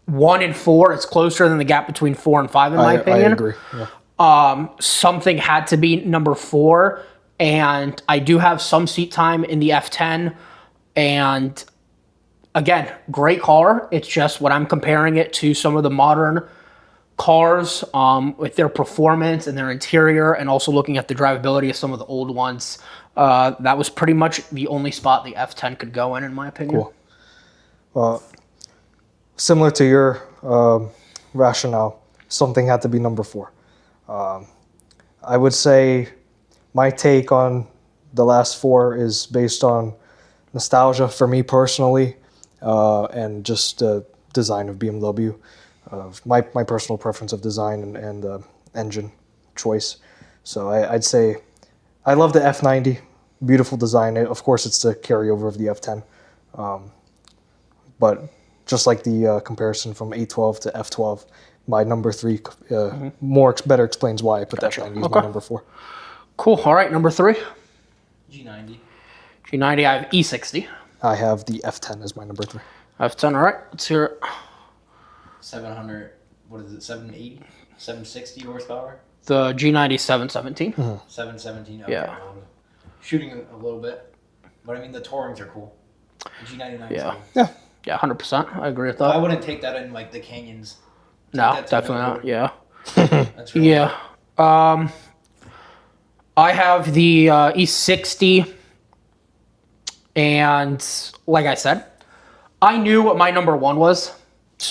[SPEAKER 1] 1 and 4 is closer than the gap between 4 and 5, in my opinion.
[SPEAKER 2] I agree. Yeah.
[SPEAKER 1] Something had to be number 4, and I do have some seat time in the F10. And again, great car. It's just when I'm comparing it to some of the modern cars with their performance and their interior, and also looking at the drivability of some of the old ones, that was pretty much the only spot the F10 could go in my opinion.
[SPEAKER 2] Cool. Well, similar to your rationale, something had to be number 4. I would say my take on the last 4 is based on nostalgia for me personally, and just the design of BMW, my personal preference of design and engine choice. So I'd say I love the F90, beautiful design. Of course, it's the carryover of the F10, but just like the comparison from A12 to F12, my number 3 better explains why I put the F90 as my number 4.
[SPEAKER 1] Cool. All right, number 3.
[SPEAKER 3] G90.
[SPEAKER 1] G90, I have E60.
[SPEAKER 2] I have the F10 as my number 3.
[SPEAKER 1] F10, all right. Let's hear it.
[SPEAKER 3] 700, what is it, 780? 760 horsepower?
[SPEAKER 1] The G90 717.
[SPEAKER 3] 717, okay.
[SPEAKER 1] Yeah.
[SPEAKER 3] Shooting a little bit. But I mean, the Tourings are cool. The G99 is
[SPEAKER 1] Yeah.
[SPEAKER 3] cool.
[SPEAKER 2] Yeah.
[SPEAKER 1] Yeah, 100%. I agree with
[SPEAKER 3] I
[SPEAKER 1] that.
[SPEAKER 3] wouldn't take that in like the canyons.
[SPEAKER 1] No,
[SPEAKER 3] Take that to
[SPEAKER 1] definitely
[SPEAKER 3] another-
[SPEAKER 1] not. Yeah.
[SPEAKER 3] That's really
[SPEAKER 1] Yeah. I have the E60, and like I said, I knew what my number 1 was,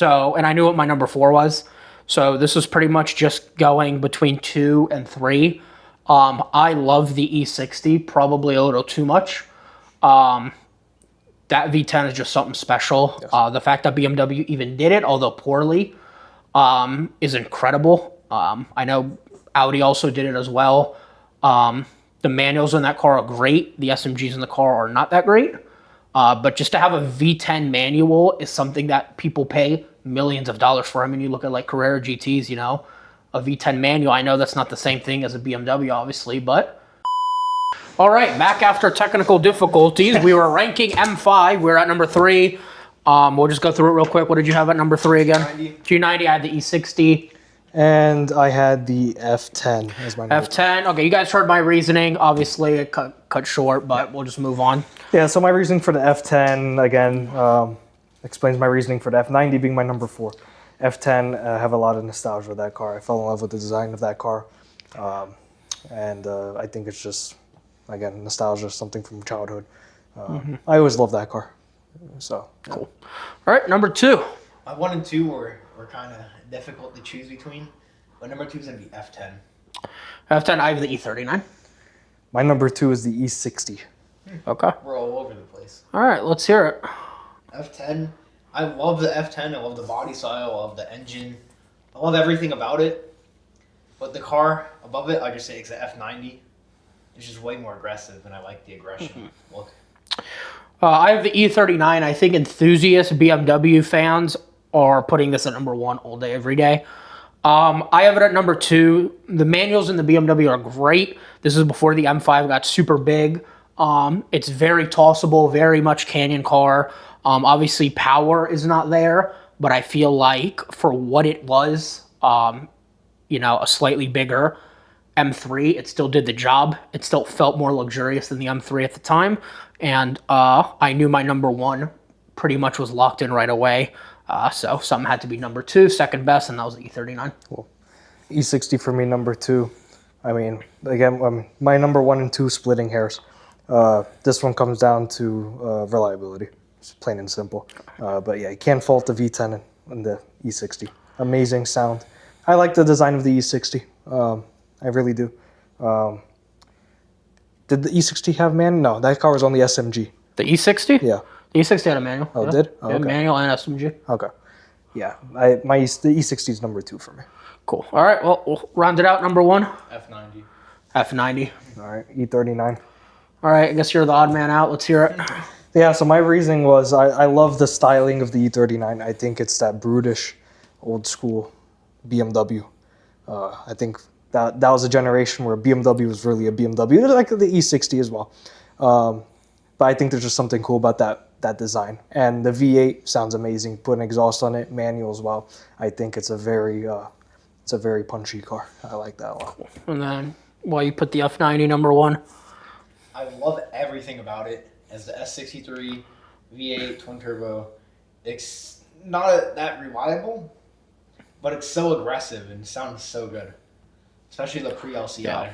[SPEAKER 1] and I knew what my number 4 was. So this was pretty much just going between 2 and 3. I love the E60, probably a little too much. That V10 is just something special.
[SPEAKER 2] Yes.
[SPEAKER 1] The fact that BMW even did it, although poorly, is incredible. I know Audi also did it as well. The manuals in that car are great. The SMGs in the car are not that great. But just to have a V10 manual is something that people pay millions of dollars for. I mean, you look at like Carrera GTs, you know, a V10 manual. I know that's not the same thing as a BMW, obviously, but... All right, back after technical difficulties. We were ranking M5. We're at number 3. We'll just go through it real quick. What did you have at number 3 again? G90, I had the E60.
[SPEAKER 2] And I had the F10 as my number 2.
[SPEAKER 1] F10. Okay, you guys heard my reasoning. Obviously, it cut short, but we'll just move on.
[SPEAKER 2] Yeah, so my reasoning for the F10, again, explains my reasoning for the F90 being my number 4. F10, I have a lot of nostalgia with that car. I fell in love with the design of that car. And I think it's just, again, nostalgia, something from childhood. I always loved that car. So, yeah.
[SPEAKER 1] Cool. All right, number 2.
[SPEAKER 3] My 1 and 2 were kind of difficult to choose between, but number 2 is going to be F10.
[SPEAKER 1] F10, I have the E39.
[SPEAKER 2] My number 2 is the E60.
[SPEAKER 1] Okay.
[SPEAKER 3] We're all over the place.
[SPEAKER 1] All right, let's hear it.
[SPEAKER 3] F10, I love the F10. I love the body style. I love the engine. I love everything about it. But the car above it, I just say it's the F90. It's just way more aggressive, and I like the aggression look.
[SPEAKER 1] I have the E39. I think enthusiast BMW fans are putting this at number 1 all day, every day. I have it at number 2. The manuals in the BMW are great. This is before the M5 got super big. It's very tossable, very much canyon car. Obviously, power is not there, but I feel like for what it was, you know, a slightly bigger M3, it still did the job. It still felt more luxurious than the M3 at the time. And I knew my number 1 pretty much was locked in right away. So something had to be number 2, second best, and that was the E39.
[SPEAKER 2] Cool. E60 for me, number 2. I mean, again, my number 1 and 2 splitting hairs. This one comes down to reliability. It's plain and simple. But yeah, you can't fault the V10 and the E60. Amazing sound. I like the design of the E60. I really do. Did the E60 have manual? No, that car was on the SMG.
[SPEAKER 1] The E60?
[SPEAKER 2] Yeah.
[SPEAKER 1] The E60 had a manual.
[SPEAKER 2] Oh,
[SPEAKER 1] yeah.
[SPEAKER 2] it did? Oh,
[SPEAKER 1] Yeah,
[SPEAKER 2] okay.
[SPEAKER 1] manual and SMG.
[SPEAKER 2] Okay. Yeah, the E60 is number 2 for me.
[SPEAKER 1] Cool. All right, well, we'll round it out. Number 1,
[SPEAKER 3] F90.
[SPEAKER 1] F90.
[SPEAKER 2] All right, E39.
[SPEAKER 1] All right, I guess you're the odd man out. Let's hear it.
[SPEAKER 2] Yeah, so my reasoning was I love the styling of the E39. I think it's that brutish, old school BMW. I think that was a generation where BMW was really a BMW, like the E60 as well. But I think there's just something cool about that design. And the V8 sounds amazing. Put an exhaust on it, manual as well. I think it's a very punchy car. I like that a lot.
[SPEAKER 1] And then, why you put the F90 number 1?
[SPEAKER 3] I love everything about it. As the S63 V8 twin turbo, it's not that reliable, but it's so aggressive and sounds so good, especially the pre-LCI.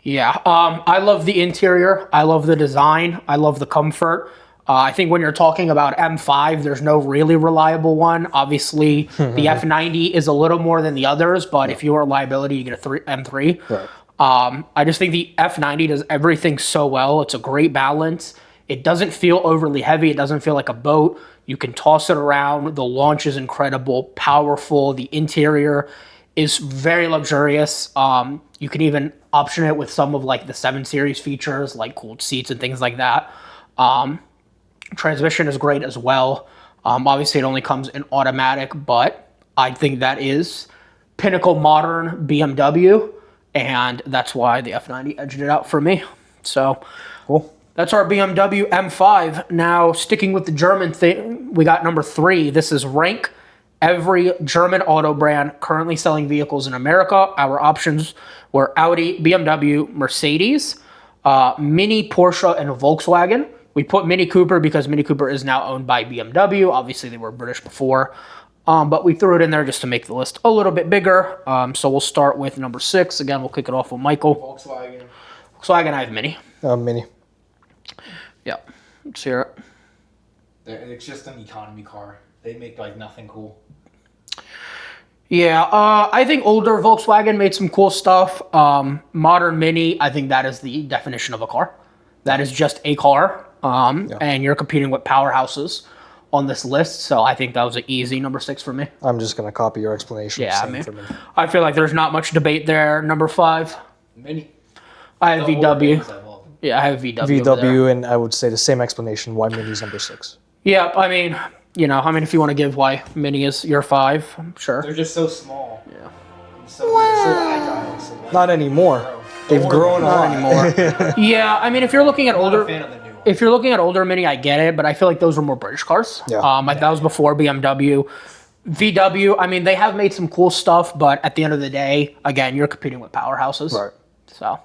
[SPEAKER 1] Yeah, I love the interior. I love the design. I love the comfort. I think when you're talking about M5, there's no really reliable one. Obviously, the F90 is a little more than the others, but if you want reliability, you get a M3.
[SPEAKER 2] Right.
[SPEAKER 1] I just think the F90 does everything so well. It's a great balance. It doesn't feel overly heavy. It doesn't feel like a boat. You can toss it around. The launch is incredible, powerful. The interior is very luxurious. You can even option it with some of like the 7 Series features, like cooled seats and things like that. Transmission is great as well. Obviously, it only comes in automatic, but I think that is pinnacle modern BMW, and that's why the F90 edged it out for me. So
[SPEAKER 2] Cool.
[SPEAKER 1] that's our BMW M5. Now, sticking with the German thing, we got number 3. This is rank every German auto brand currently selling vehicles in America. Our options were Audi, BMW, Mercedes, Mini, Porsche, and Volkswagen. We put Mini Cooper because Mini Cooper is now owned by BMW. Obviously, they were British before. But we threw it in there just to make the list a little bit bigger. So we'll start with number 6. Again, we'll kick it off with Michael.
[SPEAKER 3] Volkswagen.
[SPEAKER 1] Volkswagen, I have Mini.
[SPEAKER 2] Mini.
[SPEAKER 1] Yeah, let's hear it.
[SPEAKER 3] It's just an economy car. They make like nothing cool.
[SPEAKER 1] Yeah, I think older Volkswagen made some cool stuff. Modern Mini, I think that is the definition of a car. That is just a car. And you're competing with powerhouses on this list, so I think that was an easy number 6 for me.
[SPEAKER 2] I'm just going to copy your explanation.
[SPEAKER 1] Yeah,
[SPEAKER 2] Same
[SPEAKER 1] I mean,
[SPEAKER 2] for me.
[SPEAKER 1] I feel like there's not much debate there. Number 5,
[SPEAKER 3] Mini.
[SPEAKER 1] I have
[SPEAKER 3] The whole
[SPEAKER 1] VW.
[SPEAKER 3] thing's like, well,
[SPEAKER 1] Yeah, I have VW. over there.
[SPEAKER 2] VW, and I would say the same explanation why Mini's number 6.
[SPEAKER 1] Yeah, I mean, if you want to give why Mini is your 5, I'm sure.
[SPEAKER 3] they're just so small.
[SPEAKER 1] Yeah.
[SPEAKER 3] And so they're so agile. So like,
[SPEAKER 2] Not anymore.
[SPEAKER 3] bro,
[SPEAKER 2] They've
[SPEAKER 3] the
[SPEAKER 2] grown a
[SPEAKER 3] older
[SPEAKER 2] lot
[SPEAKER 3] ones.
[SPEAKER 1] Anymore. Yeah, I mean, if you're looking at
[SPEAKER 3] I'm not a
[SPEAKER 1] older,
[SPEAKER 3] fan of the new one.
[SPEAKER 1] if you're looking at older Mini, I get it, but I feel like those were more British cars.
[SPEAKER 2] Yeah.
[SPEAKER 1] Like that was before BMW. VW, I mean, they have made some cool stuff, but at the end of the day, again, you're competing with powerhouses.
[SPEAKER 2] Right.
[SPEAKER 1] So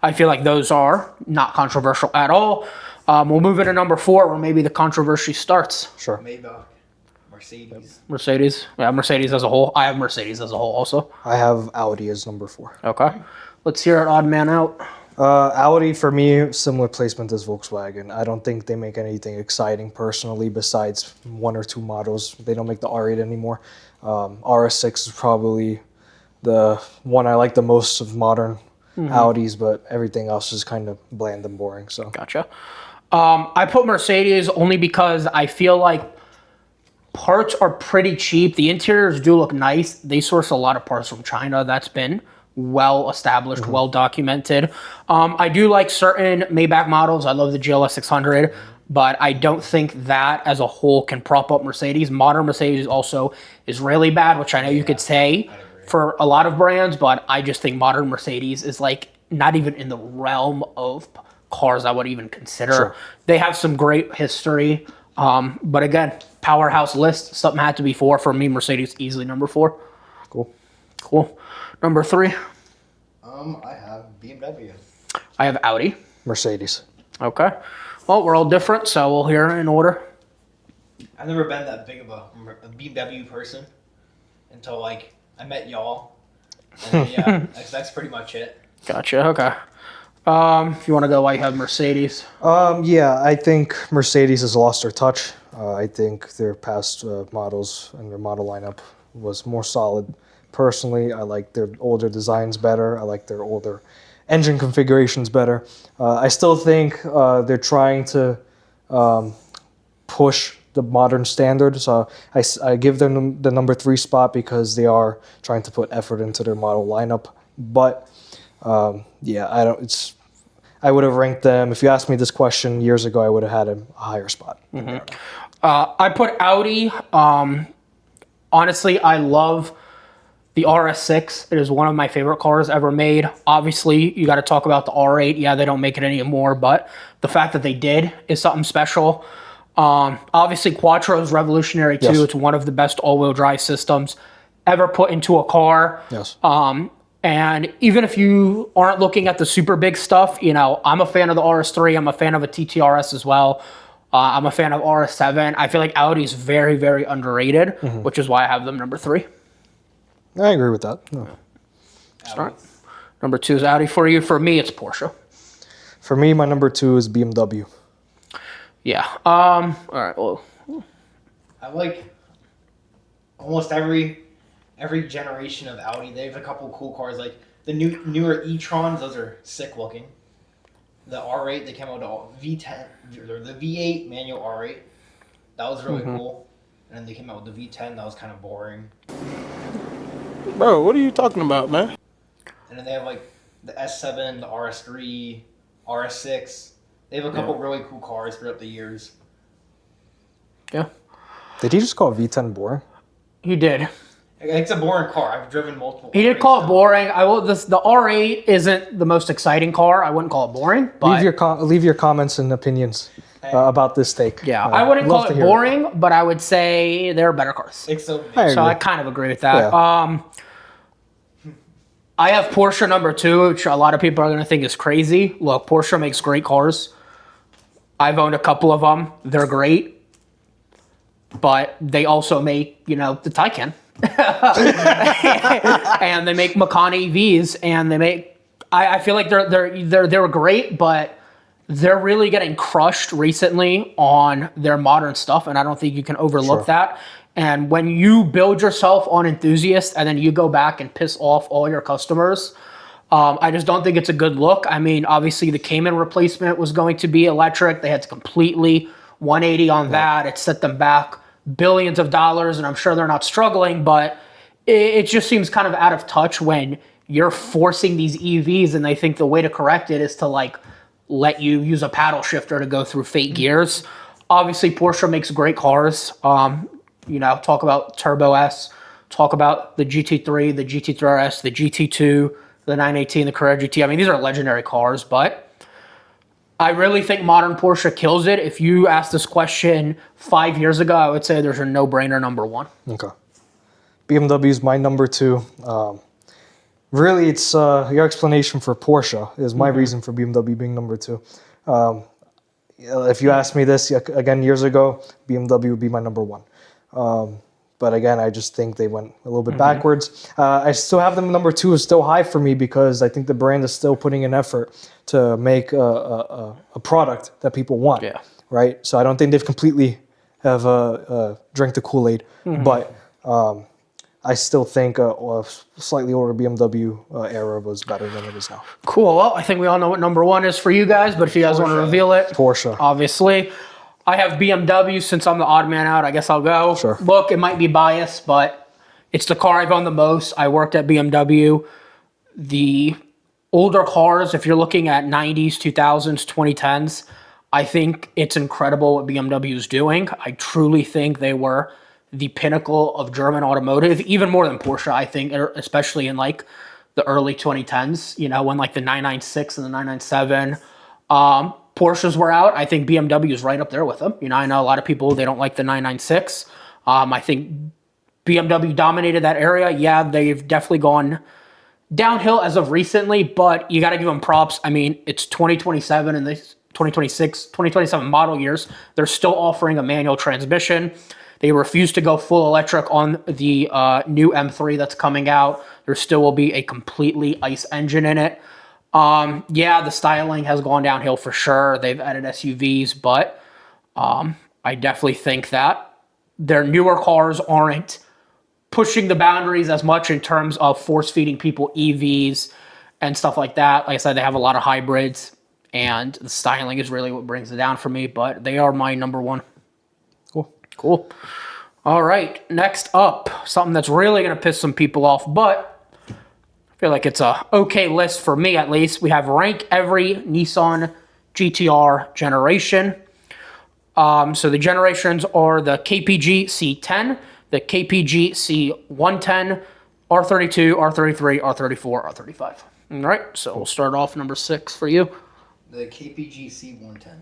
[SPEAKER 1] I feel like those are not controversial at all. We'll move into number 4, where maybe the controversy starts.
[SPEAKER 2] Sure.
[SPEAKER 3] Maybach, Mercedes.
[SPEAKER 1] Mercedes. Yeah, Mercedes as a whole. I have Mercedes as a whole also.
[SPEAKER 2] I have Audi as number 4.
[SPEAKER 1] Okay. Let's hear it, odd man out.
[SPEAKER 2] Audi, for me, similar placement as Volkswagen. I don't think they make anything exciting personally besides 1 or 2 models. They don't make the R8 anymore. RS6 is probably the one I like the most of modern Audis, but everything else is kind of bland and boring. So
[SPEAKER 1] Gotcha. I put Mercedes only because I feel like parts are pretty cheap. The interiors do look nice. They source a lot of parts from China. That's been well established, well documented. I do like certain Maybach models. I love the GLS 600, but I don't think that as a whole can prop up Mercedes. Modern Mercedes also is really bad, which I know you could say for a lot of brands, but I just think modern Mercedes is like not even in the realm of cars I would even consider.
[SPEAKER 2] Sure.
[SPEAKER 1] They have some great history, but again, powerhouse list, something had to be 4 for me. Mercedes easily number 4. Cool. Number 3,
[SPEAKER 3] I have BMW.
[SPEAKER 1] I have Audi.
[SPEAKER 2] Mercedes.
[SPEAKER 1] Okay. Well, we're all different, so we'll hear in order.
[SPEAKER 3] I've never been that big of a BMW person until like I met y'all. And yeah, that's pretty much it.
[SPEAKER 1] Gotcha. Okay. If you want to go, why you have Mercedes?
[SPEAKER 2] Yeah, I think Mercedes has lost their touch. I think their past models and their model lineup was more solid. Personally, I like their older designs better. I like their older engine configurations better. I still think they're trying to push the modern standard. So I give them the number 3 spot because they are trying to put effort into their model lineup. But yeah, I would have ranked them. If you asked me this question years ago, I would have had a higher spot.
[SPEAKER 1] I put Audi. Honestly, I love the RS6. It is one of my favorite cars ever made. Obviously, you got to talk about the R8. Yeah, they don't make it anymore, but the fact that they did is something special. Obviously, Quattro is revolutionary too.
[SPEAKER 2] Yes.
[SPEAKER 1] It's one of the best all-wheel drive systems ever put into a car.
[SPEAKER 2] Yes.
[SPEAKER 1] And even if you aren't looking at the super big stuff, I'm a fan of the RS3. I'm a fan of a TTRS as well. I'm a fan of RS7. I feel like Audi is very, very underrated, which is why I have them number 3.
[SPEAKER 2] I agree with that. No.
[SPEAKER 1] Start. Number 2 is Audi for you. For me, it's Porsche.
[SPEAKER 2] For me, my number 2 is BMW.
[SPEAKER 1] Yeah. All right. Well,
[SPEAKER 3] I like almost every generation of Audi. They have a couple cool cars, like the newer e-trons. Those are sick looking. the R8, they came out with the V10, or the V8 manual R8. That was really cool. And then they came out with the V10. That was kind of boring.
[SPEAKER 4] Bro, what are you talking about, man?
[SPEAKER 3] And then they have like the S7, the RS3, RS6. They have a couple really cool cars throughout the years.
[SPEAKER 1] Yeah.
[SPEAKER 2] Did he just call V10 boring?
[SPEAKER 1] He did.
[SPEAKER 3] It's a boring car. I've driven multiple.
[SPEAKER 1] He did
[SPEAKER 3] R8s
[SPEAKER 1] call it
[SPEAKER 3] now.
[SPEAKER 1] boring. I will. The R8 isn't the most exciting car. I wouldn't call it boring. But
[SPEAKER 2] Leave your comments and opinions about this take.
[SPEAKER 1] yeah, I wouldn't call
[SPEAKER 2] love to
[SPEAKER 1] it
[SPEAKER 2] hear
[SPEAKER 1] boring, but I would say there are better cars.
[SPEAKER 3] It's so big.
[SPEAKER 2] I
[SPEAKER 1] So I
[SPEAKER 2] agree.
[SPEAKER 1] kind of agree with that.
[SPEAKER 2] Yeah.
[SPEAKER 1] I have Porsche number 2, which a lot of people are going to think is crazy. Look, Porsche makes great cars. I've owned a couple of them. They're great. But they also make, the Taycan. And they make Macan EVs, and they make. I feel like they're great, but they're really getting crushed recently on their modern stuff, and I don't think you can overlook that. And when you build yourself on enthusiast, and then you go back and piss off all your customers, I just don't think it's a good look. I mean, obviously the Cayman replacement was going to be electric. They had to completely 180 on that. It set them back billions of dollars, and I'm sure they're not struggling, but it just seems kind of out of touch when you're forcing these EVs and they think the way to correct it is to let you use a paddle shifter to go through fake gears. Obviously, Porsche makes great cars. Talk about Turbo S, talk about the GT3, the GT3 RS, the GT2, the 918, the Carrera GT. I mean, these are legendary cars, but I really think modern Porsche kills it. If you asked this question 5 years ago, I would say there's a no-brainer number 1.
[SPEAKER 2] Okay. BMW is my number 2. Really, it's your explanation for Porsche is my reason for BMW being number 2. If you asked me this again years ago, BMW would be my number 1. But again, I just think they went a little bit backwards. I still have them number 2 is still high for me because I think the brand is still putting in effort to make a product that people want.
[SPEAKER 1] Yeah.
[SPEAKER 2] Right. So I don't think they've completely have drank the Kool-Aid, but I still think a slightly older BMW era was better than it is now.
[SPEAKER 1] Cool. Well, I think we all know what number 1 is for you guys, but if you guys want to reveal it,
[SPEAKER 2] Porsche.
[SPEAKER 1] obviously. I have BMW. Since I'm the odd man out, I guess I'll go.
[SPEAKER 2] Sure.
[SPEAKER 1] Look, it might be biased, but it's the car I've owned the most. I worked at BMW. The older cars, if you're looking at 90s, 2000s, 2010s, I think it's incredible what BMW is doing. I truly think they were the pinnacle of German automotive, even more than Porsche, I think, especially in the early 2010s, when the 996 and the 997 Porsches were out. I think BMW is right up there with them. I know a lot of people, they don't like the 996. I think BMW dominated that area. Yeah, they've definitely gone downhill as of recently, but you got to give them props. I mean, it's 2027 and this 2026, 2027 model years. They're still offering a manual transmission. They refuse to go full electric on the new M3 that's coming out. There still will be a completely ICE engine in it. The styling has gone downhill for sure. They've added SUVs, but I definitely think that their newer cars aren't pushing the boundaries as much in terms of force-feeding people EVs and stuff like that. Like I said, they have a lot of hybrids, and the styling is really what brings it down for me, but they are my number 1. Cool. All right, next up, something that's really going to piss some people off, but I feel like it's a okay list for me at least. We have rank every Nissan GTR generation. So the generations are the KPG C10, the KPG C110, R32, R33, R34, R35. All right, so we'll start off number 6 for you.
[SPEAKER 3] The KPG C110.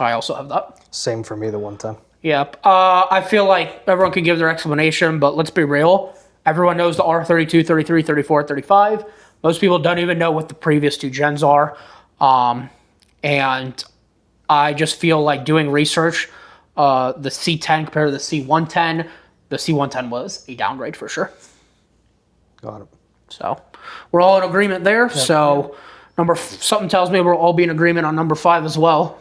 [SPEAKER 1] I also have that.
[SPEAKER 2] Same for me, the 110.
[SPEAKER 1] Yep. I feel like everyone can give their explanation, but let's be real. Everyone knows the R32, 33, 34, 35. Most people don't even know what the previous 2 gens are. And I just feel like doing research, the C10 compared to the C110, the C110 was a downgrade for sure.
[SPEAKER 2] Got it.
[SPEAKER 1] So we're all in agreement there. Yep. So something tells me we'll all be in agreement on number 5 as well.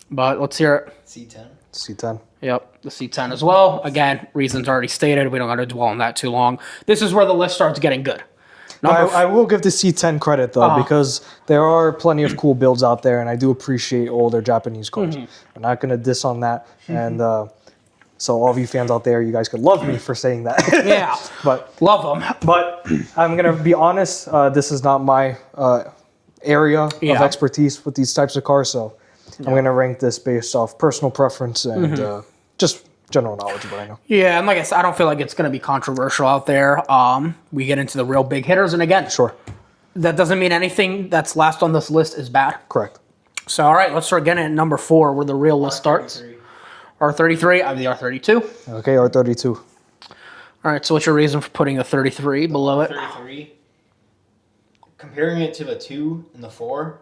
[SPEAKER 1] But let's hear it.
[SPEAKER 3] C10.
[SPEAKER 2] C10.
[SPEAKER 1] Yep, the C10 as well. Again, reasons already stated. We don't got to dwell on that too long. This is where the list starts getting good.
[SPEAKER 2] I will give the C10 credit though, because there are plenty of cool builds out there, and I do appreciate older Japanese cars. I'm not gonna diss on that, and so all of you fans out there, you guys could love me for saying that.
[SPEAKER 1] Yeah,
[SPEAKER 2] but
[SPEAKER 1] love them.
[SPEAKER 2] But I'm gonna be honest. This is not my area of expertise with these types of cars, so I'm gonna rank this based off personal preference and just general knowledge of what I know.
[SPEAKER 1] Yeah, and like I said, I don't feel like it's going to be controversial out there. We get into the real big hitters, and again,
[SPEAKER 2] Sure.
[SPEAKER 1] that doesn't mean anything that's last on this list is bad.
[SPEAKER 2] Correct.
[SPEAKER 1] So, all right, let's start getting at number 4, where the real list starts. R33. I have the R32.
[SPEAKER 2] Okay, R32.
[SPEAKER 1] All right, so what's your reason for putting a 33 below it?
[SPEAKER 3] 33. Comparing it to the 2 and the 4,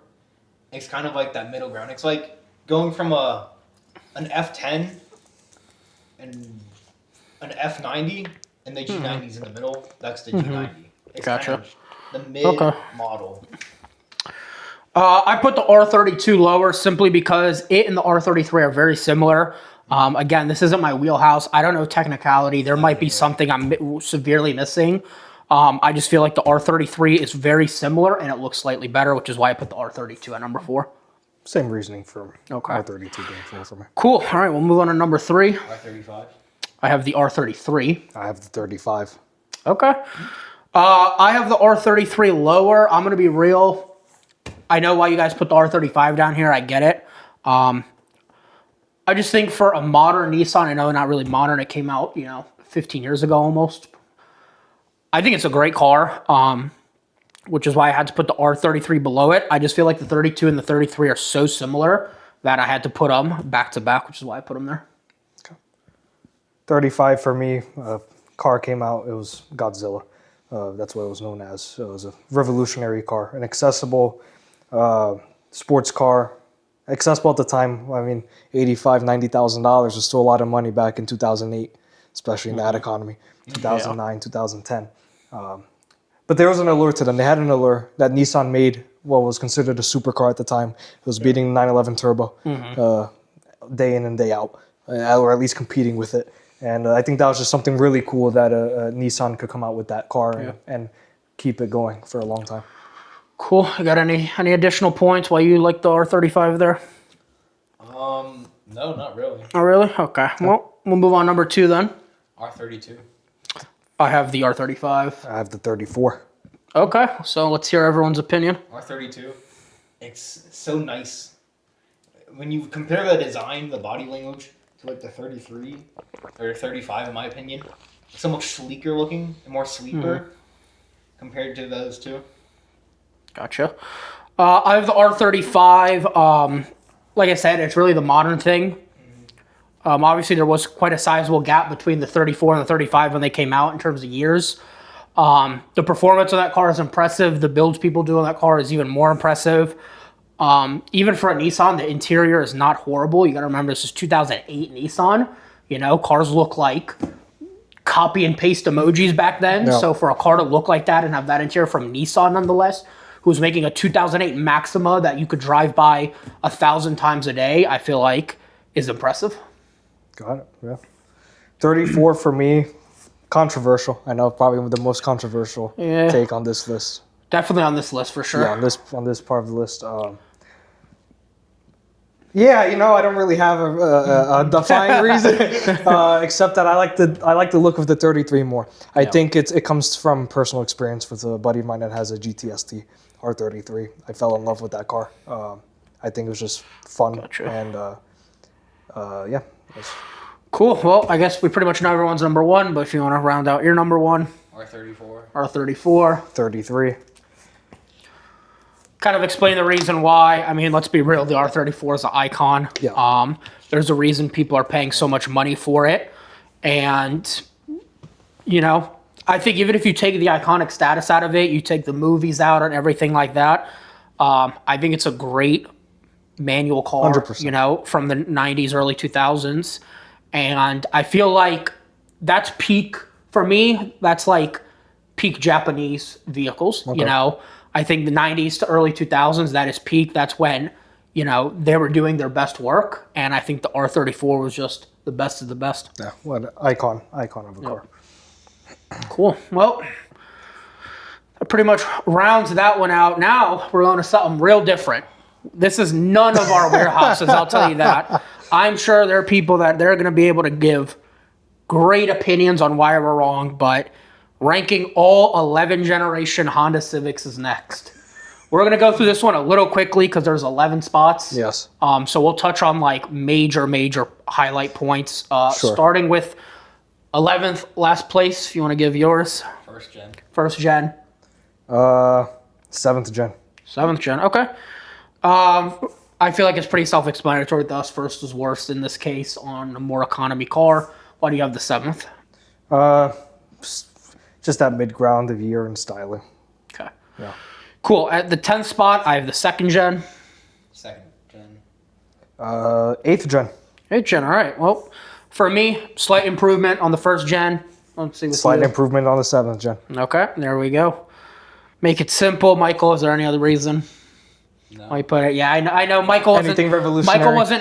[SPEAKER 3] it's kind of like that middle ground. It's like going from an F10 and an F90 and the G90's in the middle. That's the G90. It's
[SPEAKER 1] Gotcha.
[SPEAKER 3] kind of the mid model.
[SPEAKER 1] I put the R32 lower simply because it and the R33 are very similar. Again, this isn't my wheelhouse. I don't know technicality. There might be something I'm severely missing. I just feel like the R33 is very similar and it looks slightly better, which is why I put the R32 at number 4.
[SPEAKER 2] Same reasoning for
[SPEAKER 1] Okay.
[SPEAKER 2] R32 being 4 for me.
[SPEAKER 1] Cool. All right, we'll move on to number 3.
[SPEAKER 3] R35.
[SPEAKER 1] I have the R33.
[SPEAKER 2] I have the 35.
[SPEAKER 1] Okay. I have the R33 lower. I'm going to be real. I know why you guys put the R35 down here. I get it. I just think for a modern Nissan, I know not really modern. It came out, 15 years ago almost. I think it's a great car, which is why I had to put the R33 below it. I just feel like the 32 and the 33 are so similar that I had to put them back to back, which is why I put them there.
[SPEAKER 2] 35 for me. Car came out. It was Godzilla. That's what it was known as. So it was a revolutionary car, an accessible sports car. Accessible at the time. I mean, $85,000, $90,000 was still a lot of money back in 2008, especially in that economy. 2009, 2010. But there was an allure to them. They had an allure that Nissan made what was considered a supercar at the time. It was beating the 911 Turbo day in and day out, or at least competing with it. And I think that was just something really cool that Nissan could come out with that car and keep it going for a long time.
[SPEAKER 1] Cool. You got any additional points why you like the R35 there?
[SPEAKER 3] No, not really.
[SPEAKER 1] Oh, really? Okay. Well, we'll move on number 2 then.
[SPEAKER 3] R32.
[SPEAKER 1] I have the R35.
[SPEAKER 2] I have the 34.
[SPEAKER 1] Okay. So let's hear everyone's opinion.
[SPEAKER 3] R32. It's so nice. When you compare the design, the body language, to like the 33 or 35, in my opinion, it's so much sleeker looking and more sleeper compared to those two.
[SPEAKER 1] Gotcha. I have the R35. Like I said, it's really the modern thing. Obviously, there was quite a sizable gap between the 34 and the 35 when they came out in terms of years. The performance of that car is impressive. The builds people do on that car is even more impressive. Even for a Nissan, the interior is not horrible. You got to remember, this is 2008 Nissan. Cars look like copy and paste emojis back then.
[SPEAKER 2] Yeah.
[SPEAKER 1] So for a car to look like that and have that interior from Nissan nonetheless, who's making a 2008 Maxima that you could drive by 1,000 times a day, I feel like is impressive.
[SPEAKER 2] Got it. Yeah. 34 for me. Controversial. I know, probably the most controversial take on this list.
[SPEAKER 1] Definitely on this list for sure.
[SPEAKER 2] Yeah, on this part of the list. I don't really have a defined reason, except that I like the look of the 33 more. I think it comes from personal experience with a buddy of mine that has a GTST R33. I fell in love with that car. I think it was just fun and
[SPEAKER 1] Cool. Well, I guess we pretty much know everyone's number 1, but if you want to round out your number 1.
[SPEAKER 3] R34.
[SPEAKER 1] R34.
[SPEAKER 2] 33.
[SPEAKER 1] Kind of explain the reason why. I mean, let's be real. The R34 is an icon.
[SPEAKER 2] Yeah.
[SPEAKER 1] There's a reason people are paying so much money for it. And, I think even if you take the iconic status out of it, you take the movies out and everything like that, I think it's a great manual car,
[SPEAKER 2] 100%.
[SPEAKER 1] From the 90s, early 2000s. And I feel like that's peak, for me, that's like peak Japanese vehicles, I think the 90s to early 2000s, that is peak. That's when, they were doing their best work. And I think the R34 was just the best of the best.
[SPEAKER 2] Yeah, what an icon of a car.
[SPEAKER 1] Cool. Well, that pretty much rounds that one out. Now we're on to something real different. This is none of our warehouses, I'll tell you that. I'm sure there are people that they're going to be able to give great opinions on why we're wrong, but ranking all 11 generation Honda Civics is next. We're going to go through this one a little quickly because there's 11 spots.
[SPEAKER 2] Yes.
[SPEAKER 1] So we'll touch on like major highlight points.
[SPEAKER 2] Sure.
[SPEAKER 1] Starting with 11th, last place, if you want to give yours.
[SPEAKER 3] First gen.
[SPEAKER 1] First gen.
[SPEAKER 2] 7th gen.
[SPEAKER 1] 7th gen, okay. I feel like it's pretty self-explanatory. Thus, first is worst in this case on a more economy car. Why do you have the 7th?
[SPEAKER 2] Just that mid-ground of year and styling.
[SPEAKER 1] Okay.
[SPEAKER 2] Yeah.
[SPEAKER 1] Cool. At the 10th spot, I have the 2nd gen.
[SPEAKER 3] Second gen.
[SPEAKER 2] 8th gen.
[SPEAKER 1] 8th gen, all right. Well, for me, slight improvement on the 1st gen. Let's see.
[SPEAKER 2] Slight improvement on the 7th gen.
[SPEAKER 1] Okay, there we go. Make it simple. Michael, is there any other reason?
[SPEAKER 3] No.
[SPEAKER 1] Why you put it? Yeah, I know. Michael wasn't.
[SPEAKER 2] Anything revolutionary?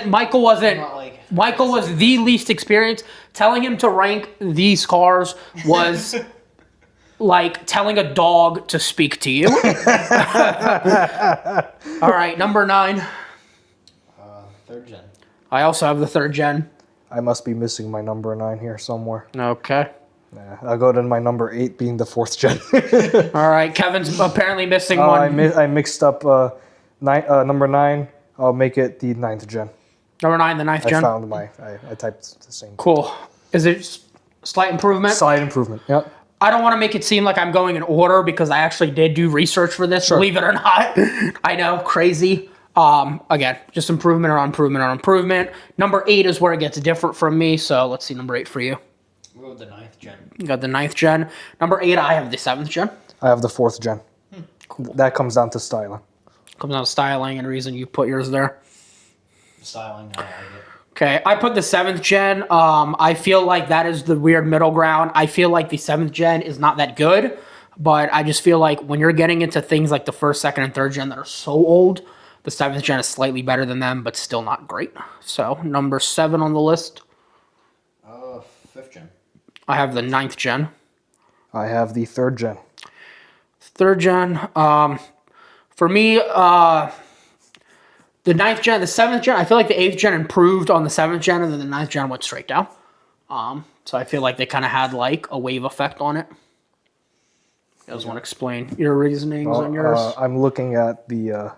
[SPEAKER 1] Michael wasn't.
[SPEAKER 3] Not like-
[SPEAKER 1] Michael was the least experienced. Telling him to rank these cars was like telling a dog to speak to you. All right, number 9.
[SPEAKER 3] Third gen.
[SPEAKER 1] I also have the 3rd gen.
[SPEAKER 2] I must be missing my number 9 here somewhere.
[SPEAKER 1] Okay.
[SPEAKER 2] Yeah, I'll go to my number 8 being the 4th gen.
[SPEAKER 1] All right, Kevin's apparently missing
[SPEAKER 2] Oh,
[SPEAKER 1] one.
[SPEAKER 2] I mixed up number 9. I'll make it the 9th gen.
[SPEAKER 1] Number 9, the 9th gen.
[SPEAKER 2] I typed the same.
[SPEAKER 1] Cool. Is it slight improvement?
[SPEAKER 2] Slight improvement. Yep.
[SPEAKER 1] I don't want to make it seem like I'm going in order because I actually did do research for this,
[SPEAKER 2] Sure.
[SPEAKER 1] believe it or not. I know, crazy. Again, just improvement on improvement on improvement. Number 8 is where it gets different from me, so let's see number 8 for you.
[SPEAKER 3] We'll go with the 9th gen.
[SPEAKER 1] You got the 9th gen. Number 8, I have the 7th gen.
[SPEAKER 2] I have the 4th gen.
[SPEAKER 1] Cool.
[SPEAKER 2] That comes down to styling.
[SPEAKER 1] Comes down to styling and reason you put yours there.
[SPEAKER 3] Styling, I like it.
[SPEAKER 1] Okay, I put the 7th gen. I feel like that is the weird middle ground. I feel like the 7th gen is not that good, but I just feel like when you're getting into things like the 1st, 2nd, and 3rd gen that are so old, the 7th gen is slightly better than them, but still not great. So, number 7 on the list,
[SPEAKER 3] 5th gen.
[SPEAKER 1] I have the 9th gen.
[SPEAKER 2] I have the 3rd gen.
[SPEAKER 1] 3rd gen, for me, the 9th gen, the 7th gen, I feel like the 8th gen improved on the 7th gen, and then the 9th gen went straight down. So I feel like they kind of had like a wave effect on it. You guys want to explain your reasonings on yours?
[SPEAKER 2] I'm looking at the.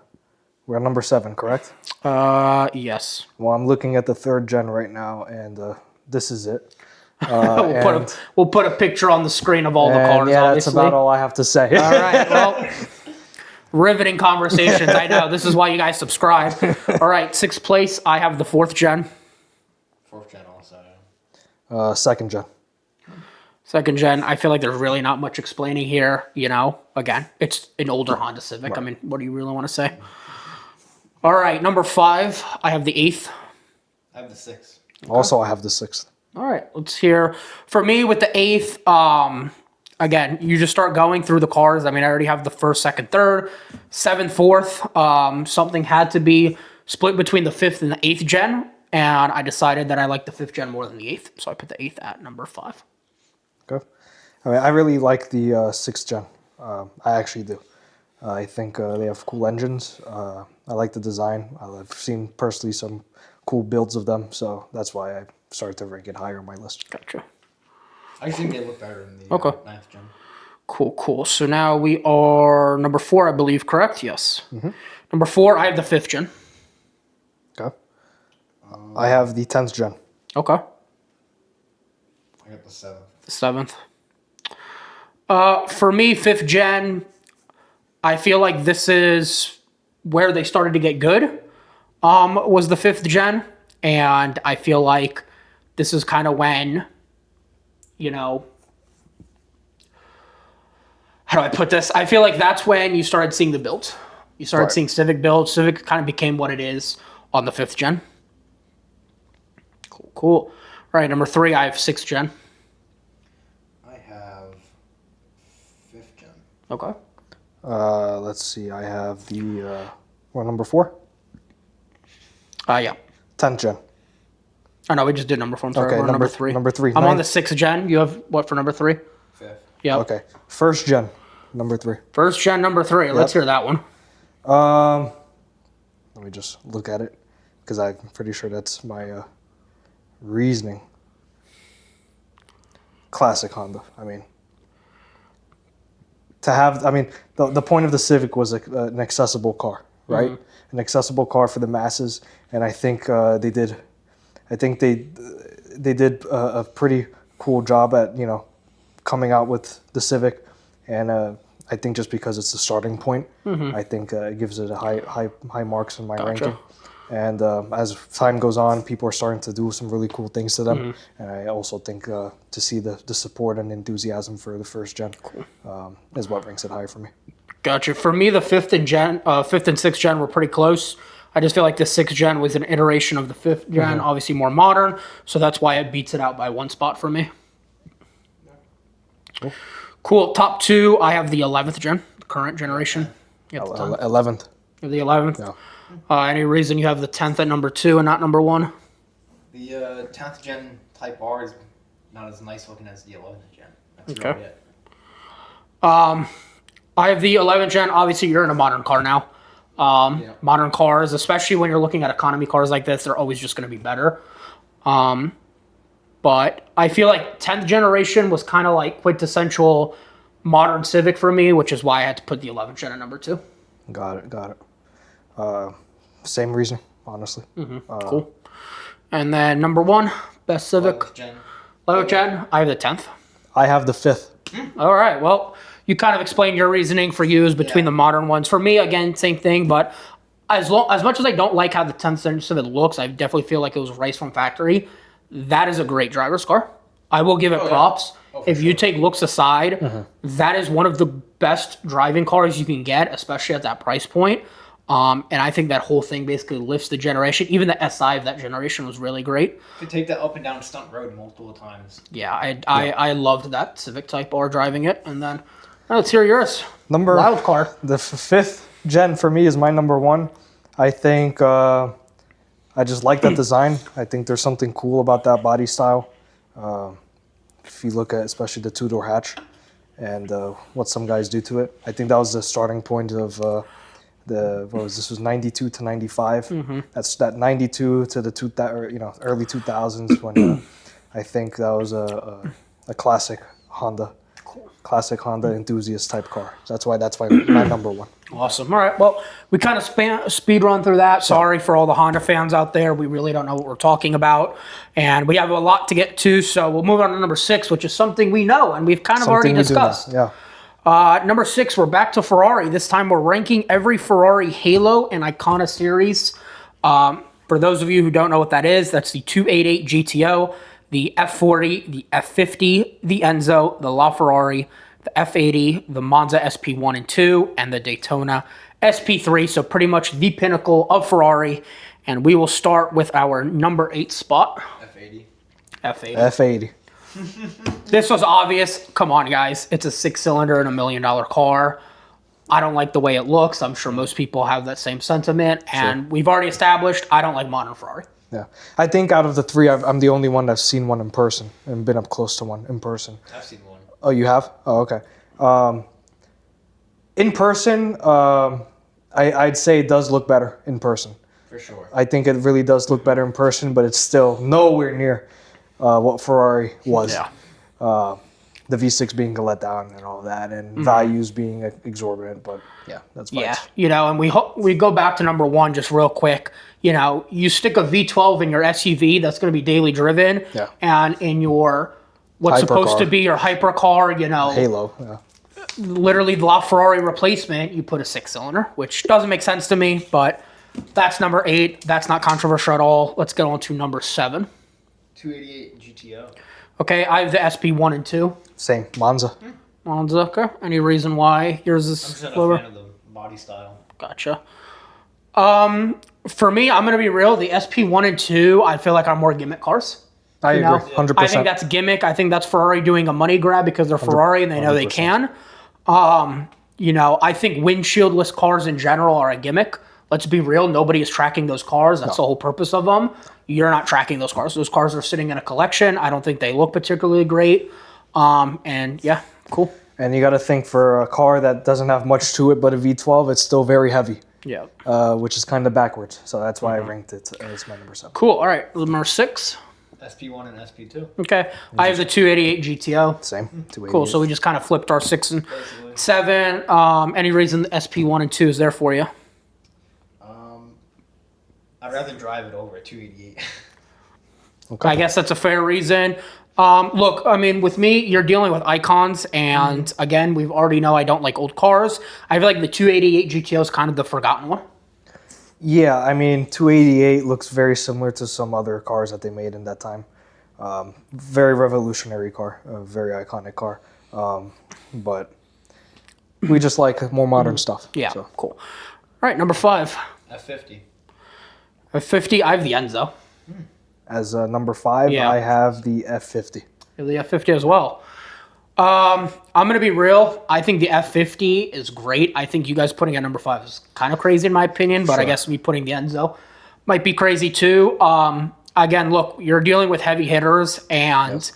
[SPEAKER 2] We're at number 7, correct?
[SPEAKER 1] Yes.
[SPEAKER 2] Well, I'm looking at the 3rd gen right now, and this is it.
[SPEAKER 1] We'll put a picture on the screen of all the cars.
[SPEAKER 2] Yeah,
[SPEAKER 1] obviously.
[SPEAKER 2] that's about all I have to say.
[SPEAKER 1] All right. Well, riveting conversations. I know. This is why you guys subscribe. All right. 6th place. I have the 4th gen.
[SPEAKER 3] 4th gen also.
[SPEAKER 2] 2nd gen.
[SPEAKER 1] 2nd gen. I feel like there's really not much explaining here. You know, again, it's an older Honda Civic. Right. I mean, what do you really want to say? All right. Number 5. I have the 8th.
[SPEAKER 3] I have the 6th.
[SPEAKER 2] Okay. Also, I have the 6th.
[SPEAKER 1] All right, let's hear. For me, with the 8th, again, you just start going through the cars. I mean, I already have the 1st, 2nd, 3rd, 7th, 4th. Something had to be split between the 5th and the 8th gen, and I decided that I like the 5th gen more than the 8th, so I put the 8th at number 5.
[SPEAKER 2] Okay. I mean, I really like the 6th gen. I actually do. I think they have cool engines. I like the design. I've seen personally some cool builds of them, so that's why I started to rank it higher on my list.
[SPEAKER 1] Gotcha.
[SPEAKER 3] I think they look better in the 9th gen.
[SPEAKER 1] Cool. So now we are number 4, I believe, correct? Yes. Mm-hmm. Number 4, I have the 5th gen.
[SPEAKER 2] Okay. I have the 10th gen.
[SPEAKER 1] Okay.
[SPEAKER 3] I got the 7th.
[SPEAKER 1] The 7th. For me, 5th gen, I feel like this is where they started to get good, was the 5th gen. And I feel like this is kind of when, you know, how do I put this? I feel like that's when you started seeing the builds. You started seeing Civic builds. Civic kind of became what it is on the 5th gen. Cool. All right, number 3, I have 6th gen.
[SPEAKER 3] I have 5th gen.
[SPEAKER 1] Okay.
[SPEAKER 2] Let's see. I have the number 4.
[SPEAKER 1] Yeah.
[SPEAKER 2] 10th gen.
[SPEAKER 1] Oh no, we just did number 4. I'm sorry.
[SPEAKER 2] Okay,
[SPEAKER 1] We're number 3.
[SPEAKER 2] Number 3.
[SPEAKER 1] I'm on the 6th gen. You have what for number 3?
[SPEAKER 3] 5th.
[SPEAKER 1] Yeah.
[SPEAKER 2] Okay. 1st gen. number 3.
[SPEAKER 1] First gen, number 3. Let's hear that one.
[SPEAKER 2] Let me just look at it because I'm pretty sure that's my reasoning. Classic Honda. I mean, the point of the Civic was an accessible car, right? Mm-hmm. An accessible car for the masses, and I think they did a pretty cool job at coming out with the Civic, and I think just because it's the starting point, I think it gives it a high marks in my ranking. And as time goes on, people are starting to do some really cool things to them, and I also think to see the support and enthusiasm for the first gen is what ranks it high for me.
[SPEAKER 1] Gotcha. For me, the fifth and 6th gen were pretty close. I just feel like the 6th gen was an iteration of the 5th gen, obviously more modern, so that's why it beats it out by 1 spot for me. Cool. Top 2, I have the 11th gen, the current generation.
[SPEAKER 2] 11th.
[SPEAKER 1] The 11th. Yeah. Any reason you have the 10th at number 2 and not number 1?
[SPEAKER 3] The 10th gen Type R is not as nice looking as the 11th gen. That's
[SPEAKER 1] okay.
[SPEAKER 3] Really it.
[SPEAKER 1] I have the 11th gen. Obviously, you're in a modern car now. Modern cars, especially when you're looking at economy cars like this, they're always just going to be better. But I feel like 10th generation was kind of like quintessential modern Civic for me, which is why I had to put the 11th gen at number 2.
[SPEAKER 2] Got it. Same reason, honestly.
[SPEAKER 1] Cool. And then number 1, best Civic. 11th gen. I have the 10th.
[SPEAKER 2] I have the 5th.
[SPEAKER 1] All right. Well, you kind of explained your reasoning for use between the modern ones. For me, again, same thing. But as much as I don't like how the 10th gen Civic looks, I definitely feel like it was raised from factory. That is a great driver's car. I will give it props. If you take looks aside, that is one of the best driving cars you can get, especially at that price point. And I think that whole thing basically lifts the generation. Even the SI of that generation was really great.
[SPEAKER 3] To take that up and down stunt road multiple times.
[SPEAKER 1] Yeah, I loved that Civic Type R driving it. And then let's hear yours.
[SPEAKER 2] Wild card. The 5th gen for me is my number 1. I think I just like that design. I think there's something cool about that body style. If you look at especially the 2-door hatch and what some guys do to it, I think that was the starting point of this was 92 to 95. That's that 92 to the early 2000s when I think that was a classic Honda. Classic Honda enthusiast type car. That's why my number 1.
[SPEAKER 1] Awesome. All right. Well, we kind of speed run through that. Sorry for all the Honda fans out there. We really don't know what we're talking about. And we have a lot to get to. So we'll move on to number 6, which is something we know and we've kind of already discussed.
[SPEAKER 2] Yeah.
[SPEAKER 1] Number 6, we're back to Ferrari. This time we're ranking every Ferrari Halo and Icona series. For those of you who don't know what that is, that's the 288 GTO, the F40, the F50, the Enzo, the LaFerrari, the F80, the Monza SP1 and 2, and the Daytona SP3. So pretty much the pinnacle of Ferrari. And we will start with our number 8 spot.
[SPEAKER 2] F80.
[SPEAKER 1] This was obvious. Come on, guys. It's a 6-cylinder and $1 million car. I don't like the way it looks. I'm sure most people have that same sentiment. And we've already established I don't like modern Ferrari.
[SPEAKER 2] Yeah. I think out of the 3, I'm the only one that's seen one in person and been up close to one in person.
[SPEAKER 3] I've seen one.
[SPEAKER 2] Oh, you have? Oh, okay. In person, I'd say it does look better in person.
[SPEAKER 3] For sure.
[SPEAKER 2] I think it really does look better in person, but it's still nowhere near what Ferrari was.
[SPEAKER 1] Yeah.
[SPEAKER 2] The V6 being a letdown and all that, and values being exorbitant, but yeah, that's fine.
[SPEAKER 1] Yeah, and we go back to number 1 just real quick. You stick a V12 in your SUV that's going to be daily driven, and in your what's supposed to be your hypercar,
[SPEAKER 2] Halo,
[SPEAKER 1] literally the LaFerrari replacement, you put a 6-cylinder, which doesn't make sense to me, but that's number 8. That's not controversial at all. Let's get on to number 7.
[SPEAKER 3] 288 GTO.
[SPEAKER 1] Okay, I have the SP1 and 2.
[SPEAKER 2] Same, Monza.
[SPEAKER 1] Monza, okay. Any reason why yours is
[SPEAKER 3] I'm just
[SPEAKER 1] lower?
[SPEAKER 3] a fan of the body style.
[SPEAKER 1] Gotcha. For me, I'm going to be real. The SP1 and 2, I feel like are more gimmick cars.
[SPEAKER 2] I agree, 100%.
[SPEAKER 1] I think that's gimmick. I think that's Ferrari doing a money grab because they're Ferrari and they know 100%. They can. I think windshieldless cars in general are a gimmick. Let's be real. Nobody is tracking those cars. That's the whole purpose of them. You're not tracking those cars. Those cars are sitting in a collection. I don't think they look particularly great. And yeah, cool.
[SPEAKER 2] And you got to think for a car that doesn't have much to it but a V12, it's still very heavy,
[SPEAKER 1] Yeah.
[SPEAKER 2] which is kind of backwards. So that's why I ranked it as my number 7.
[SPEAKER 1] Cool. All right. Number 6.
[SPEAKER 3] SP1 and SP2.
[SPEAKER 1] Okay. I have the 288 GTO.
[SPEAKER 2] Same. 288.
[SPEAKER 1] Cool. So we just kind of flipped our 6 and
[SPEAKER 3] Basically.
[SPEAKER 1] 7. Any reason the SP1 and 2 is there for you?
[SPEAKER 3] I'd rather drive it over a 288.
[SPEAKER 2] Okay.
[SPEAKER 1] I guess that's a fair reason. Look, I mean, with me, you're dealing with icons, and again, we've already know I don't like old cars. I feel like the 288 GTO is kind of the forgotten one.
[SPEAKER 2] Yeah, I mean, 288 looks very similar to some other cars that they made in that time. Very revolutionary car, a very iconic car. But we just like more modern stuff.
[SPEAKER 1] Yeah,
[SPEAKER 2] So.
[SPEAKER 1] cool. All right, number 5.
[SPEAKER 3] F50.
[SPEAKER 1] At 50, I have the Enzo.
[SPEAKER 2] As number 5,
[SPEAKER 1] Yeah.
[SPEAKER 2] I have the F50.
[SPEAKER 1] You have the F50 as well. I'm going to be real. I think the F50 is great. I think you guys putting it at number 5 is kind of crazy in my opinion, but I
[SPEAKER 2] Sure.
[SPEAKER 1] guess me putting the Enzo might be crazy too. Again, look, you're dealing with heavy hitters, and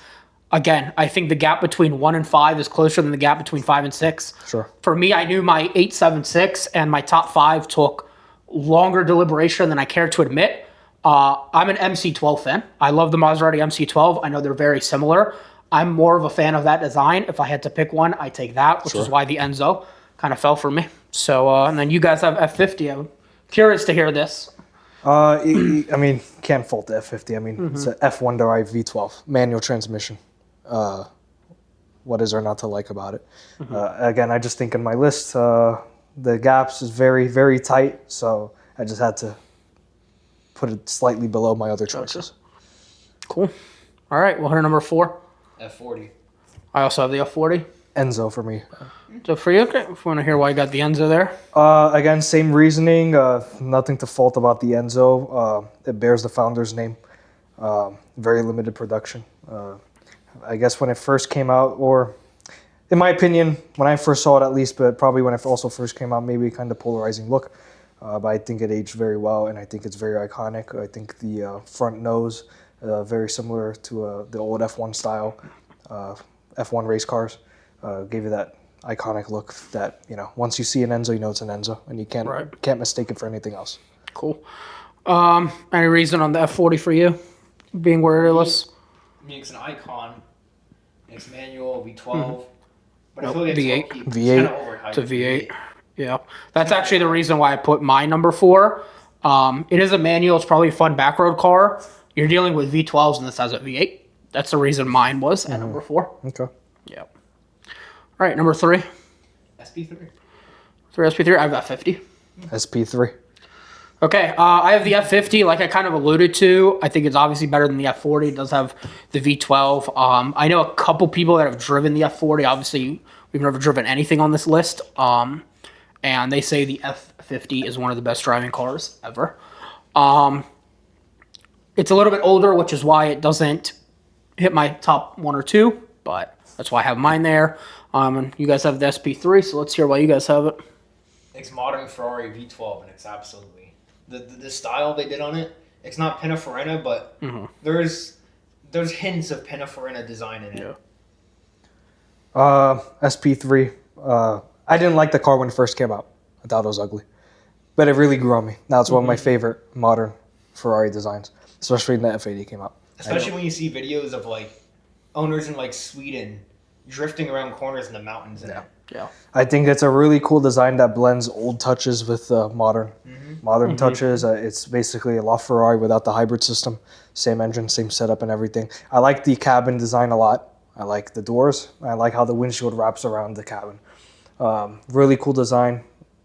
[SPEAKER 1] again, I think the gap between 1 and 5 is closer than the gap between 5 and 6.
[SPEAKER 2] Sure.
[SPEAKER 1] For me, I knew my 876 and my top 5 took longer deliberation than I care to admit. I'm an MC12 fan. I love the Maserati MC12. I know they're very similar. I'm more of a fan of that design. If I had to pick one, I take that, which is why the Enzo kind of fell for me. So, and then you guys have F50. I'm curious to hear this.
[SPEAKER 2] I mean, can't fault the F50. I mean, it's an F1 derived V12, manual transmission. What is there not to like about it? Again, I just think in my list, the gaps is very, very tight. So I just had to put it slightly below my other choices.
[SPEAKER 1] Cool. All right, well, her number 4.
[SPEAKER 3] F40.
[SPEAKER 1] I also have the F40.
[SPEAKER 2] Enzo for me.
[SPEAKER 1] So for you, okay, if you want to hear why you got the Enzo there.
[SPEAKER 2] Again, same reasoning. Nothing to fault about the Enzo. It bears the founder's name. Very limited production. I guess when it first came out, or in my opinion, when I first saw it at least, but probably when it also first came out, maybe kind of polarizing look. But I think it aged very well, and I think it's very iconic. I think the front nose, very similar to the old F1 style, F1 race cars, gave you that iconic look that, you know, once you see an Enzo, you know it's an Enzo, and you can't mistake it for anything else.
[SPEAKER 1] Cool. Any reason on the F40 for you being where it was?
[SPEAKER 3] I mean, it's an icon. It's manual, V12. But I feel like
[SPEAKER 1] V8.
[SPEAKER 3] it's
[SPEAKER 2] V8
[SPEAKER 3] kind of overhyped.
[SPEAKER 1] It's a V8. Yeah. That's actually the reason why I put my number 4. It is a manual. It's probably a fun backroad car. You're dealing with V12s and this has a V8. That's the reason mine was at number 4.
[SPEAKER 2] Okay.
[SPEAKER 1] Yeah. All right, number 3.
[SPEAKER 3] SP3.
[SPEAKER 1] 3 SP3. I have F50.
[SPEAKER 2] SP3.
[SPEAKER 1] Okay, I have the F50, like I kind of alluded to. I think it's obviously better than the F40. It does have the V12. I know a couple people that have driven the F40. Obviously, we've never driven anything on this list. And they say the F50 is one of the best driving cars ever. It's a little bit older, which is why it doesn't hit my top 1 or 2, but that's why I have mine there. And you guys have the SP3, so let's hear why you guys have it.
[SPEAKER 3] It's modern Ferrari V12, and it's absolutely the style they did on it. It's not Pininfarina, but there's hints of Pininfarina design in it.
[SPEAKER 1] Yeah.
[SPEAKER 2] SP3. I didn't like the car when it first came out. I thought it was ugly. But it really grew on me. Now it's one of my favorite modern Ferrari designs, especially when the F80 came out.
[SPEAKER 3] Especially when you see videos of like owners in like Sweden drifting around corners in the mountains. And
[SPEAKER 1] Yeah.
[SPEAKER 2] I think it's a really cool design that blends old touches with modern touches. It's basically a LaFerrari without the hybrid system. Same engine, same setup and everything. I like the cabin design a lot. I like the doors. I like how the windshield wraps around the cabin. Really cool design.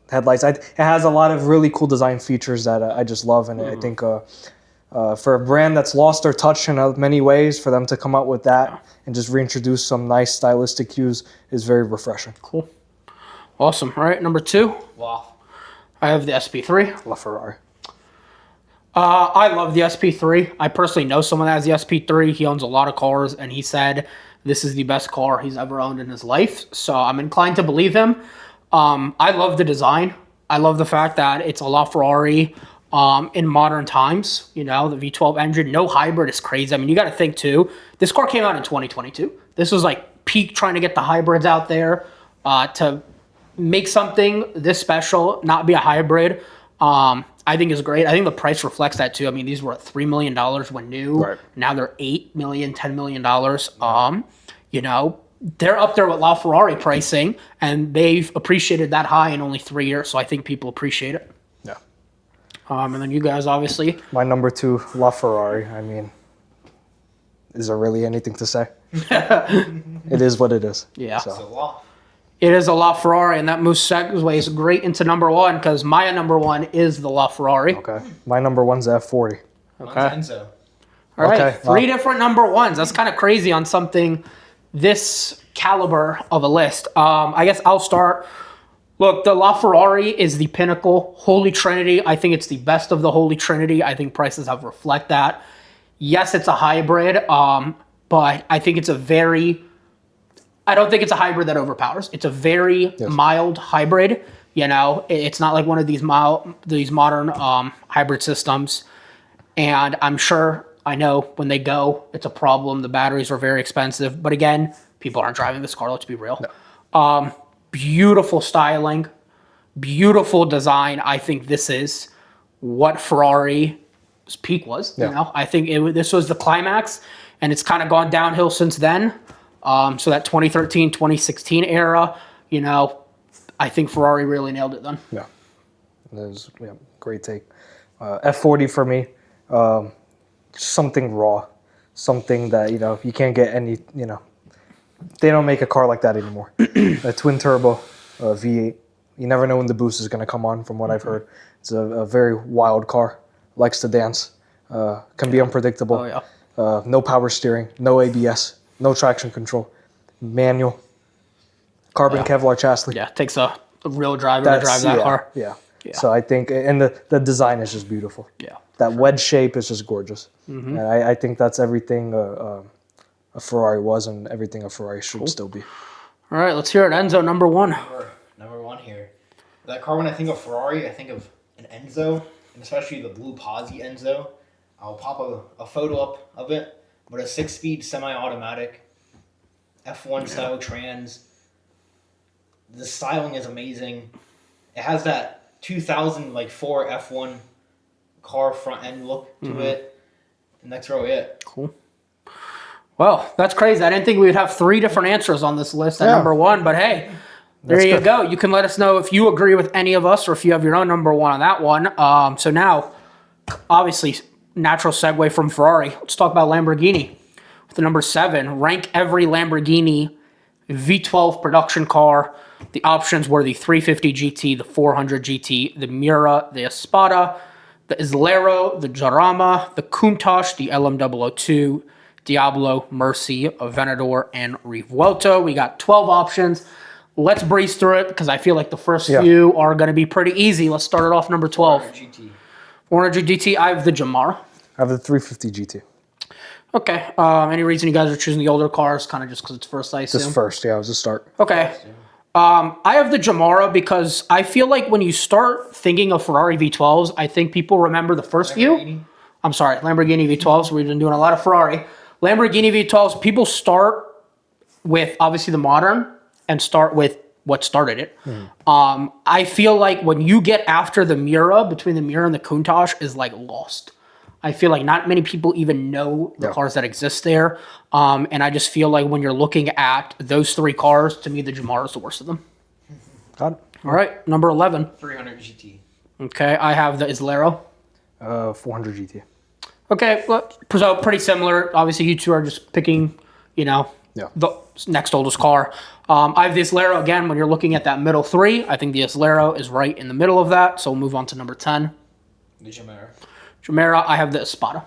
[SPEAKER 2] Headlights. It has a lot of really cool design features that I just love. And I think for a brand that's lost their touch in many ways, for them to come out with that and just reintroduce some nice stylistic cues is very refreshing.
[SPEAKER 1] Cool. Awesome. All right, number 2.
[SPEAKER 3] wow.
[SPEAKER 1] I have the SP3.
[SPEAKER 2] LaFerrari.
[SPEAKER 1] I love the SP3. I personally know someone that has the SP3. He owns a lot of cars, and he said this is the best car he's ever owned in his life. So I'm inclined to believe him. I love the design. I love the fact that it's a LaFerrari in modern times. You know, the V12 engine, no hybrid is crazy. I mean, you got to think too. This car came out in 2022. This was like Peak trying to get the hybrids out there to make something this special, not be a hybrid. I think is great. I think the price reflects that too. I mean, these were at $3 million when new.
[SPEAKER 2] Right.
[SPEAKER 1] Now they're $8 million, $10 million. You know, they're up there with LaFerrari pricing, and they've appreciated that high in only 3 years. So I think people appreciate it.
[SPEAKER 2] Yeah.
[SPEAKER 1] And then you guys, obviously.
[SPEAKER 2] My number 2, LaFerrari. I mean, is there really anything to say? It is what it is.
[SPEAKER 1] Yeah.
[SPEAKER 2] So.
[SPEAKER 3] It's a law.
[SPEAKER 1] It is a LaFerrari, and that moves segues great into number 1 because my number 1 is the LaFerrari.
[SPEAKER 2] Okay. My number 1's the F40.
[SPEAKER 1] Okay.
[SPEAKER 3] Mine's Enzo.
[SPEAKER 1] All right,
[SPEAKER 2] Okay,
[SPEAKER 1] three
[SPEAKER 2] wow.
[SPEAKER 1] different number 1s. That's kind of crazy on something this caliber of a list. I guess I'll start. Look, the LaFerrari is the pinnacle, Holy Trinity. I think it's the best of the Holy Trinity. I think prices have reflect that. Yes, it's a hybrid, but I think it's I don't think it's a hybrid that overpowers. It's a very mild hybrid. You know, it's not like one of these modern hybrid systems. And I'm sure, I know when they go, it's a problem. The batteries are very expensive. But again, people aren't driving this car, let's be real. No. Beautiful styling, beautiful design. I think this is what Ferrari's peak was. You know, I think this was the climax, and it's kind of gone downhill since then. So that 2013, 2016 era, you know, I think Ferrari really nailed it then.
[SPEAKER 2] Yeah. That was great take. F40 for me, something raw, something that, you know, you can't get any, you know, they don't make a car like that anymore. A twin turbo V8. You never know when the boost is going to come on, from what I've heard. It's a very wild car, likes to dance, can be unpredictable.
[SPEAKER 1] Oh, yeah.
[SPEAKER 2] No power steering, no ABS, no traction control, manual, carbon Kevlar chassis.
[SPEAKER 1] Yeah, it takes a real driver to drive that car.
[SPEAKER 2] Yeah. So I think, and the design is just beautiful.
[SPEAKER 1] Yeah.
[SPEAKER 2] That wedge shape is just gorgeous. And I think that's everything a Ferrari was, and everything a Ferrari should still be.
[SPEAKER 1] All right, let's hear it. Enzo, number 1.
[SPEAKER 3] Number 1 here. That car, when I think of Ferrari, I think of an Enzo, and especially the blue Pozzi Enzo. I'll pop a photo up of it, but a 6-speed semi-automatic, F1 style trans. The styling is amazing. It has that 2004 F1 car front end look to it, and that's really it.
[SPEAKER 1] Cool. Well, that's crazy. I didn't think we would have 3 different answers on this list at number 1, but hey, there you go. You can let us know if you agree with any of us or if you have your own number 1 on that one. So now, obviously, natural segue from Ferrari. Let's talk about Lamborghini. With the number 7, rank every Lamborghini V12 production car. The options were the 350 GT, the 400 GT, the Miura, the Espada, the Islero, the Jarama, the Countach, the LM002, Diablo, Mercy, Venador, and Revuelto. We got 12 options. Let's breeze through it because I feel like the first few are going to be pretty easy. Let's start it off number 12. 400 GT. I have the Jamara.
[SPEAKER 2] I have the 350 GT.
[SPEAKER 1] Okay. Any reason you guys are choosing the older cars? Kind of just because it's first, I assume?
[SPEAKER 2] Just first, it was a start.
[SPEAKER 1] Okay. I have the Jamara because I feel like when you start thinking of Ferrari V12s, I think people remember the first few. I'm sorry, Lamborghini V12s. We've been doing a lot of Ferrari. Lamborghini V12s, people start with, obviously, the modern and start with what started it. I feel like when you get after the Miura, between the Miura and the Countach is like lost. I feel like not many people even know the cars that exist there. And I just feel like when you're looking at those 3 cars, to me, the Jamara is the worst of them.
[SPEAKER 2] Got it.
[SPEAKER 1] All right, number 11.
[SPEAKER 3] 300 GT.
[SPEAKER 1] Okay, I have the Islero.
[SPEAKER 2] 400 GT.
[SPEAKER 1] Okay, well, so pretty similar. Obviously, you two are just picking, you know, the next oldest car. I have the Islero again. When you're looking at that middle 3, I think the Islero is right in the middle of that. So we'll move on to number 10.
[SPEAKER 3] The Jamara.
[SPEAKER 1] Jamara, I have the Espada.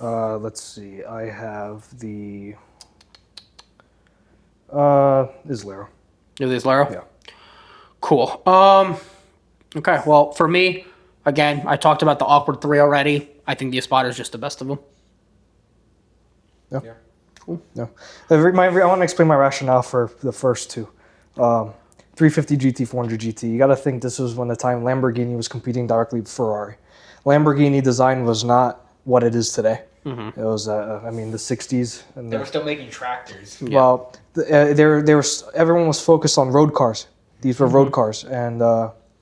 [SPEAKER 2] Let's see. I have the Islero.
[SPEAKER 1] You have the Islero?
[SPEAKER 2] Yeah.
[SPEAKER 1] Cool. Okay, well, for me, again, I talked about the awkward 3 already. I think the Espada is just the best of them.
[SPEAKER 2] Yeah. Cool. No. I want to explain my rationale for the first 2. 350 GT, 400 GT. You got to think this was when the time Lamborghini was competing directly with Ferrari. Lamborghini design was not what it is today. It was, I mean, the 60s. And
[SPEAKER 3] They were still making tractors.
[SPEAKER 2] Well, everyone was focused on road cars. These were road cars, and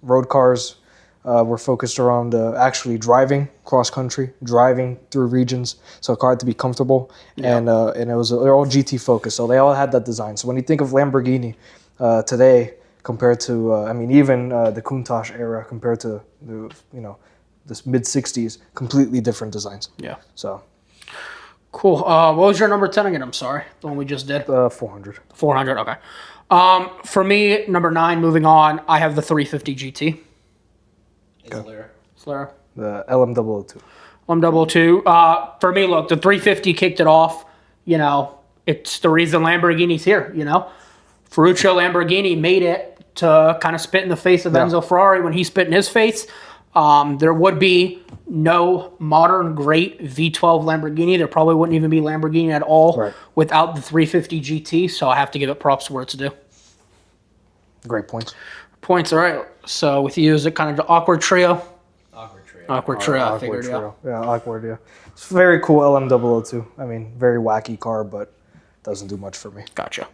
[SPEAKER 2] road cars were focused around actually driving cross country, driving through regions. So a car had to be comfortable, and they're all GT focused. So they all had that design. So when you think of Lamborghini today, compared to I mean even the Countach era compared to the this mid 60s, completely different designs.
[SPEAKER 1] Yeah.
[SPEAKER 2] So
[SPEAKER 1] Cool. What was your number 10 again? I'm sorry. The one we just did.
[SPEAKER 2] 400.
[SPEAKER 1] 400. Okay. For me, number 9. Moving on. I have the 350 GT. Slera.
[SPEAKER 2] The LM002.
[SPEAKER 1] LM002. For me, look, the 350 kicked it off. You know, it's the reason Lamborghini's here. You know, Ferruccio Lamborghini made it to kind of spit in the face of Enzo Ferrari when he spit in his face. There would be no modern great V12 Lamborghini. There probably wouldn't even be Lamborghini at all without the 350 GT. So I have to give it props where it's due.
[SPEAKER 2] Great points.
[SPEAKER 1] Points, all right. So with you, is it kind of the awkward trio? Awkward trio, I figured,
[SPEAKER 2] trio. Yeah, awkward, yeah. It's a very cool LM002. I mean, very wacky car, but doesn't do much for me.
[SPEAKER 1] Gotcha.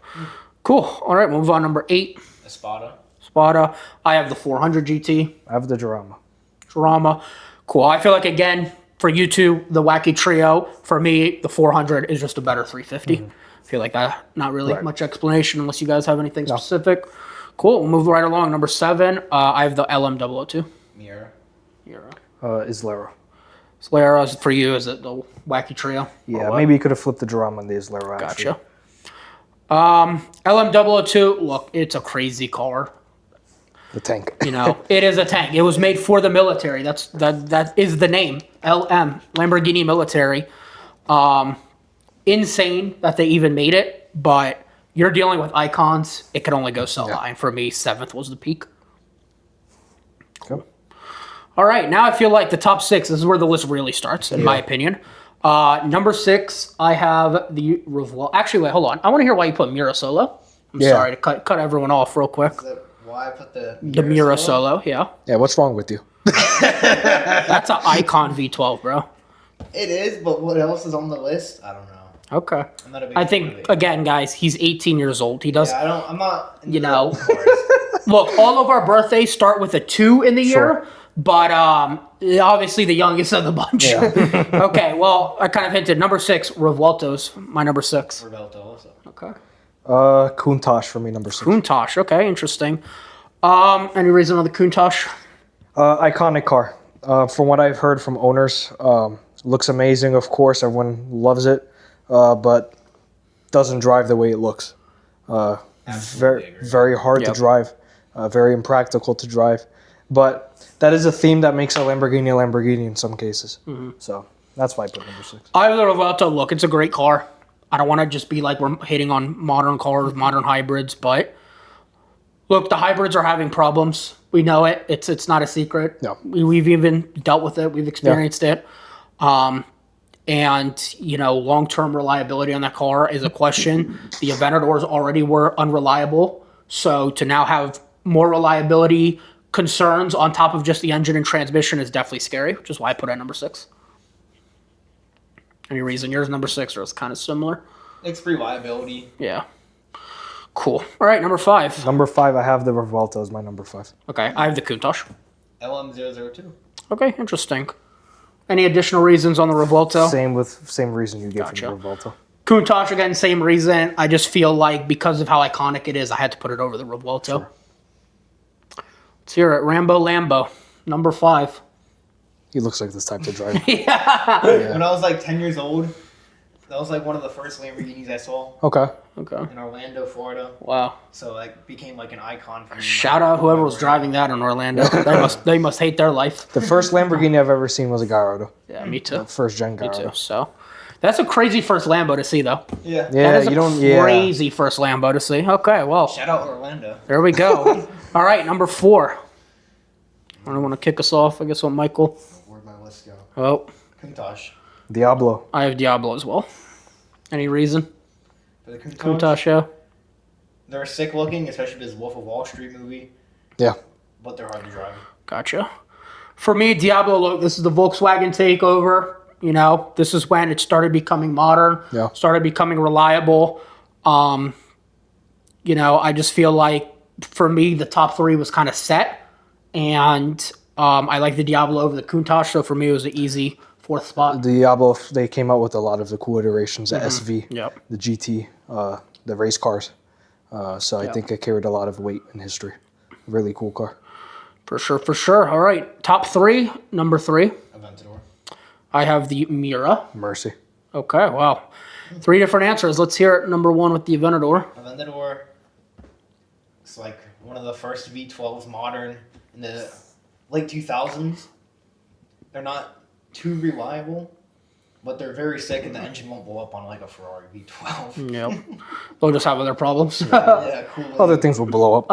[SPEAKER 1] Cool. All right, move on. Number 8. Spada. I have the 400 GT.
[SPEAKER 2] I have the Jarama.
[SPEAKER 1] Cool. I feel like, again, for you two, the wacky trio. For me, the 400 is just a better 350. I feel like that, not really much explanation unless you guys have anything specific. Cool. We'll move right along. Number 7, I have the LM002.
[SPEAKER 3] Miura.
[SPEAKER 2] Islera.
[SPEAKER 1] Slera, for you, is it the wacky trio?
[SPEAKER 2] Yeah, maybe you could have flipped the Jarama on the Islera, actually.
[SPEAKER 1] Gotcha. LM002, look, it's a crazy car.
[SPEAKER 2] The tank.
[SPEAKER 1] You know, it is a tank. It was made for the military. That is the name. LM, Lamborghini Military. Insane that they even made it, but you're dealing with icons. It could only go so high. And for me, 7th was the peak.
[SPEAKER 2] Cool.
[SPEAKER 1] All right, now I feel like the top 6, this is where the list really starts, in my opinion. Number 6, I have the Revolt. Actually, wait, hold on. I want to hear why you put Miura Solo. I'm sorry to cut everyone off real quick.
[SPEAKER 3] Why I put the
[SPEAKER 1] Miura Solo, yeah.
[SPEAKER 2] Yeah, what's wrong with you?
[SPEAKER 1] That's an icon V12, bro.
[SPEAKER 3] It is, but what else is on the list? I don't know.
[SPEAKER 1] Okay.
[SPEAKER 3] I'm not a big
[SPEAKER 1] I
[SPEAKER 3] fan
[SPEAKER 1] think,
[SPEAKER 3] of it.
[SPEAKER 1] again, guys, he's 18 years old. He does,
[SPEAKER 3] I'm not.
[SPEAKER 1] you know. Look, all of our birthdays start with a 2 in the year, but obviously the youngest of the bunch.
[SPEAKER 2] Yeah.
[SPEAKER 1] Okay, well, I kind of hinted. Number 6, Revuelto's my number 6.
[SPEAKER 3] Revuelto also.
[SPEAKER 1] Okay.
[SPEAKER 2] Countach for me, number 6.
[SPEAKER 1] Countach, okay, interesting. Any reason on the Countach?
[SPEAKER 2] Iconic car. From what I've heard from owners, looks amazing, of course. Everyone loves it, but doesn't drive the way it looks. Very hard to drive, very impractical to drive. But that is a theme that makes a Lamborghini in some cases. So that's why I put number 6.
[SPEAKER 1] I have the Revuelto. Look, it's a great car. I don't want to just be like we're hating on modern cars, modern hybrids, but look, the hybrids are having problems. We know it. It's not a secret.
[SPEAKER 2] No.
[SPEAKER 1] We've even dealt with it. We've experienced it. And, you know, long-term reliability on that car is a question. The Aventadors already were unreliable. So to now have more reliability concerns on top of just the engine and transmission is definitely scary, which is why I put it at number 6. Any reason yours number 6 or it's kind of similar?
[SPEAKER 3] It's reliability.
[SPEAKER 1] Yeah. Cool. All right, number 5.
[SPEAKER 2] Number 5, I have the Revuelto as my number 5.
[SPEAKER 1] Okay, I have the Countach.
[SPEAKER 3] LM002.
[SPEAKER 1] Okay, interesting. Any additional reasons on the Revuelto?
[SPEAKER 2] Same reason you gave for the Revuelto.
[SPEAKER 1] Countach, again, same reason. I just feel like because of how iconic it is, I had to put it over the Revuelto.
[SPEAKER 2] Sure.
[SPEAKER 1] Let's hear it. Rambo Lambo, number 5.
[SPEAKER 2] He looks like this type to drive.
[SPEAKER 3] When I was like 10 years old, that was like one of the first Lamborghinis I saw.
[SPEAKER 2] Okay.
[SPEAKER 3] In Orlando, Florida.
[SPEAKER 1] Wow.
[SPEAKER 3] So it became like an icon for me.
[SPEAKER 1] Shout out whoever was driving that in Orlando. they must hate their life.
[SPEAKER 2] The first Lamborghini I've ever seen was a Gallardo.
[SPEAKER 1] Yeah, me too.
[SPEAKER 2] First gen
[SPEAKER 1] Me
[SPEAKER 2] Gallardo.
[SPEAKER 1] too. So that's a crazy first Lambo to see, though.
[SPEAKER 3] Yeah.
[SPEAKER 2] Yeah,
[SPEAKER 1] That is
[SPEAKER 2] you don't.
[SPEAKER 1] crazy first Lambo to see. Okay, well,
[SPEAKER 3] Shout out Orlando.
[SPEAKER 1] there we go. All right, number 4. I don't want to kick us off. I guess with Michael.
[SPEAKER 3] Where'd my list go?
[SPEAKER 1] Oh,
[SPEAKER 3] Countach.
[SPEAKER 2] Diablo.
[SPEAKER 1] I have Diablo as well. Any reason?
[SPEAKER 3] For the
[SPEAKER 1] Countach, yeah.
[SPEAKER 3] They're sick looking, especially this Wolf of Wall Street movie.
[SPEAKER 2] Yeah.
[SPEAKER 3] But they're hard to drive.
[SPEAKER 1] Gotcha. For me, Diablo, look, this is the Volkswagen takeover. You know, this is when it started becoming modern,
[SPEAKER 2] Yeah.
[SPEAKER 1] started becoming reliable. You know, I just feel like for me, the top three was kind of set. And I like the Diablo over the Countach. So for me, it was an easy fourth spot.
[SPEAKER 2] The Diablo, they came out with a lot of the cool iterations, the SV,
[SPEAKER 1] Yep.
[SPEAKER 2] the GT, the race cars. So I think it carried a lot of weight in history. Really cool car.
[SPEAKER 1] For sure, for sure. All right. Top three, number three.
[SPEAKER 3] Aventador.
[SPEAKER 1] I have the Mira.
[SPEAKER 2] Mercy.
[SPEAKER 1] Okay, wow. Three different answers. Let's hear it. Number one with the Aventador.
[SPEAKER 3] Aventador. It's like one of the first V12s modern in the late 2000s. They're not too reliable, but they're very sick, and the engine won't blow up on like a Ferrari V12.
[SPEAKER 1] Yep. They'll just have other problems.
[SPEAKER 3] Yeah, cool.
[SPEAKER 2] Other things will blow up.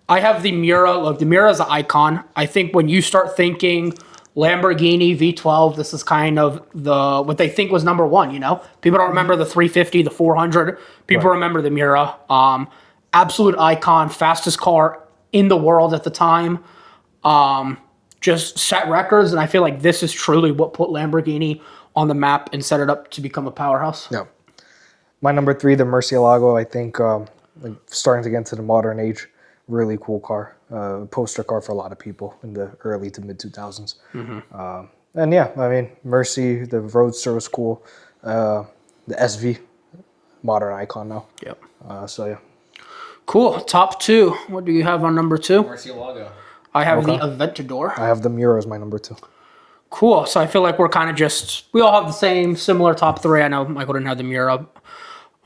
[SPEAKER 1] I have the Mira. Look, the Mira is an icon. I think when you start thinking Lamborghini V12, this is kind of what they think was number one, you know? People don't remember the 350, the 400. People remember the Mira. Absolute icon, fastest car in the world at the time. Just set records, and I feel like this is truly what put Lamborghini on the map and set it up to become a powerhouse.
[SPEAKER 2] Yeah. My number three, the Murcielago, I think like starting to get into the modern age, really cool car. Poster car for a lot of people in the early to mid 2000s. And yeah, I mean, Mercy, the Roadster was cool. The SV, modern icon now.
[SPEAKER 1] Yep.
[SPEAKER 2] So yeah.
[SPEAKER 1] Cool. Top two. What do you have on number two?
[SPEAKER 3] Murcielago.
[SPEAKER 1] I have the Aventador.
[SPEAKER 2] I have the Mura as my number two.
[SPEAKER 1] Cool. So I feel like we're kind of we all have the same, similar top three. I know Michael didn't have the Mira.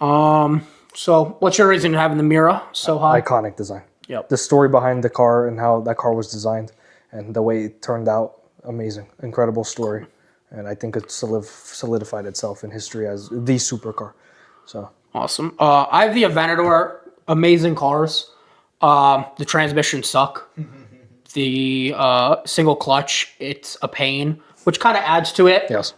[SPEAKER 1] So what's your reason to having the Mira so high?
[SPEAKER 2] Iconic design.
[SPEAKER 1] Yep.
[SPEAKER 2] The story behind the car and how that car was designed and the way it turned out, amazing. Incredible story. And I think it solidified itself in history as the supercar. So
[SPEAKER 1] Awesome. I have the Aventador. Amazing cars. The transmissions suck. The single clutch, it's a pain, which kind of adds to it.
[SPEAKER 2] yes.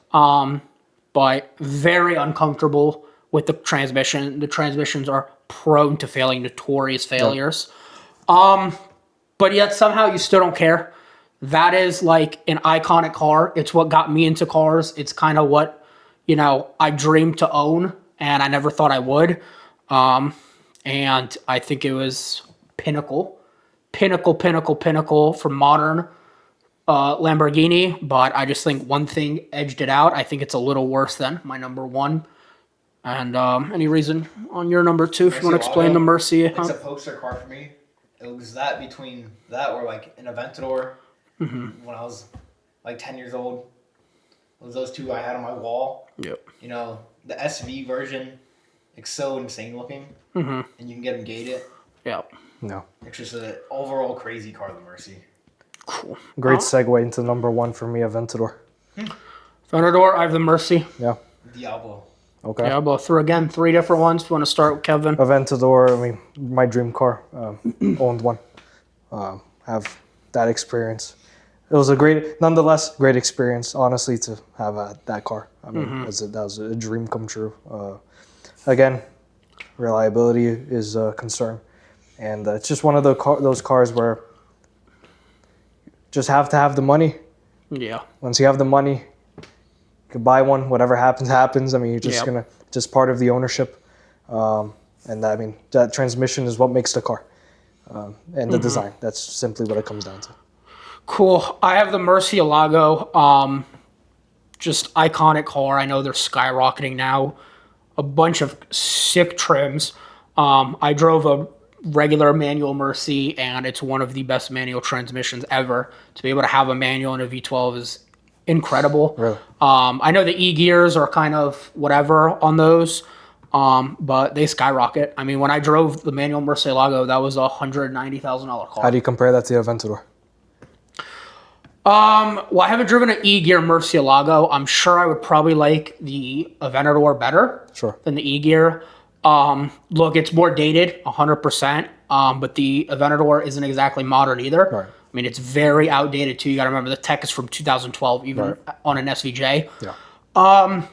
[SPEAKER 1] But very uncomfortable with the transmission. The transmissions are prone to failing, notorious failures. But yet somehow you still don't care. That is like an iconic car. It's what got me into cars. It's kind of what, you know, I dreamed to own, and I never thought I would. And I think it was pinnacle for modern Lamborghini. But I just think one thing edged it out. I think it's a little worse than my number one. And any reason on your number two, if you want to explain the Mercy?
[SPEAKER 3] It's a poster car for me. It was that between that or like an Aventador when I was like 10 years old. It was those two I had on my wall.
[SPEAKER 1] Yep.
[SPEAKER 3] You know, the SV version, it's so insane looking. And you can get them gated.
[SPEAKER 1] Yep.
[SPEAKER 2] No.
[SPEAKER 3] It's just an overall crazy car, the Mercy.
[SPEAKER 1] Cool.
[SPEAKER 2] Great segue into number one for me, Aventador.
[SPEAKER 1] Aventador, I have the Mercy.
[SPEAKER 2] Yeah.
[SPEAKER 3] Diablo.
[SPEAKER 2] Okay.
[SPEAKER 1] Yeah, both through again, three different ones. If you want to start with Kevin.
[SPEAKER 2] Aventador, I mean, my dream car. Owned one. Have that experience. It was nonetheless, great experience, honestly, to have that car. I mean, that was a dream come true. Again, reliability is a concern. And it's just one of those cars where you just have to have the money.
[SPEAKER 1] Yeah.
[SPEAKER 2] Once you have the money, you can buy one. Whatever happens, happens. I mean, you're just just part of the ownership. That transmission is what makes the car. And the design. That's simply what it comes down to.
[SPEAKER 1] Cool. I have the Murcielago. Just iconic car. I know they're skyrocketing now. A bunch of sick trims. I drove a regular manual Mercy, and it's one of the best manual transmissions ever. To be able to have a manual in a V12 is incredible.
[SPEAKER 2] Really?
[SPEAKER 1] I know the E-gears are kind of whatever on those, but they skyrocket. I mean, when I drove the manual Murcielago, that was a $190,000 car.
[SPEAKER 2] How do you compare that to the Aventador?
[SPEAKER 1] Well, I haven't driven an E-gear Murcielago. I'm sure I would probably like the Aventador better than the E-gear. Look, it's more dated, 100%, but the Aventador isn't exactly modern either.
[SPEAKER 2] Right.
[SPEAKER 1] I mean, it's very outdated, too. You got to remember, the tech is from 2012, even on an SVJ.
[SPEAKER 2] Yeah.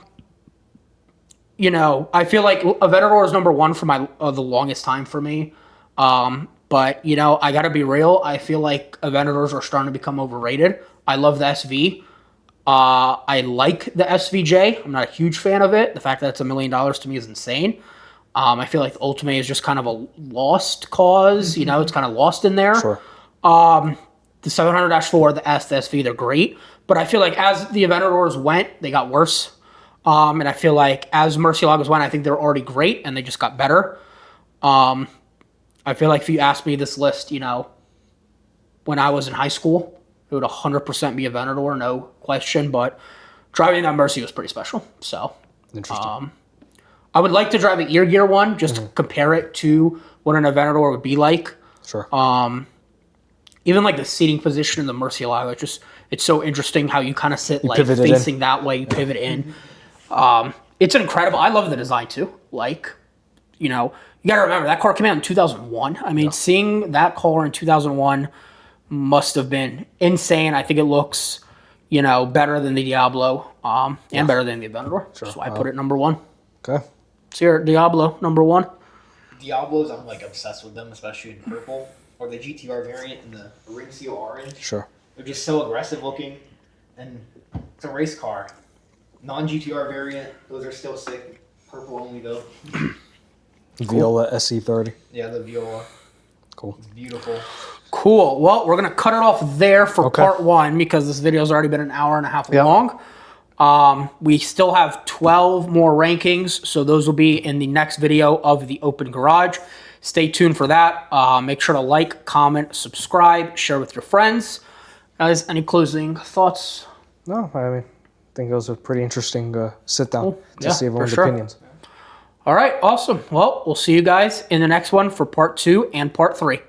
[SPEAKER 1] You know, I feel like Aventador is number one for the longest time for me. But, you know, I got to be real. I feel like Aventadors are starting to become overrated. I love the SV. I like the SVJ. I'm not a huge fan of it. The fact that it's $1 million to me is insane. I feel like the Ultimate is just kind of a lost cause. You know, it's kind of lost in there.
[SPEAKER 2] Sure.
[SPEAKER 1] The 700-4, the S, the SV, they're great. But I feel like as the Aventadors went, they got worse. And I feel like as Murcielagos went, I think they're already great, and they just got better. I feel like if you asked me this list, you know, when I was in high school, it would 100% be Aventador, no question. But driving that Mercy was pretty special. So
[SPEAKER 2] Interesting.
[SPEAKER 1] I would like to drive the Ear Gear one, just to compare it to what an Aventador would be like.
[SPEAKER 2] Sure.
[SPEAKER 1] Even like the seating position in the Murcielago, it's so interesting how you kind of sit like
[SPEAKER 2] pivot it in.
[SPEAKER 1] facing that way, you pivot in. It's incredible. I love the design too. Like, you know, you got to remember that car came out in 2001. I mean, seeing that car in 2001 must have been insane. I think it looks, you know, better than the Diablo, and better than the Aventador. That's why I put it number one.
[SPEAKER 2] Okay.
[SPEAKER 1] It's here, Diablo, number one.
[SPEAKER 3] Diablos, I'm like obsessed with them, especially in purple or the GTR variant in the ring seal orange.
[SPEAKER 2] Sure.
[SPEAKER 3] They're just so aggressive looking, and it's a race car. Non-GTR variant, those are still sick. Purple only though.
[SPEAKER 2] Viola SE30.
[SPEAKER 3] Yeah, the Viola.
[SPEAKER 2] Cool.
[SPEAKER 3] It's beautiful.
[SPEAKER 1] Cool. Well, we're going to cut it off there for
[SPEAKER 2] Okay.
[SPEAKER 1] part one because this video's already been an hour and a half long. We still have 12 more rankings, so those will be in the next video of the Open Garage. Stay tuned for that. Make sure to like, comment, subscribe, share with your friends. Guys, any closing thoughts?
[SPEAKER 2] No, I mean, I think it was a pretty interesting sit down to
[SPEAKER 1] Yeah,
[SPEAKER 2] see everyone's
[SPEAKER 1] for sure.
[SPEAKER 2] opinions.
[SPEAKER 1] All right, awesome. Well, we'll see you guys in the next one for part 2 and part 3.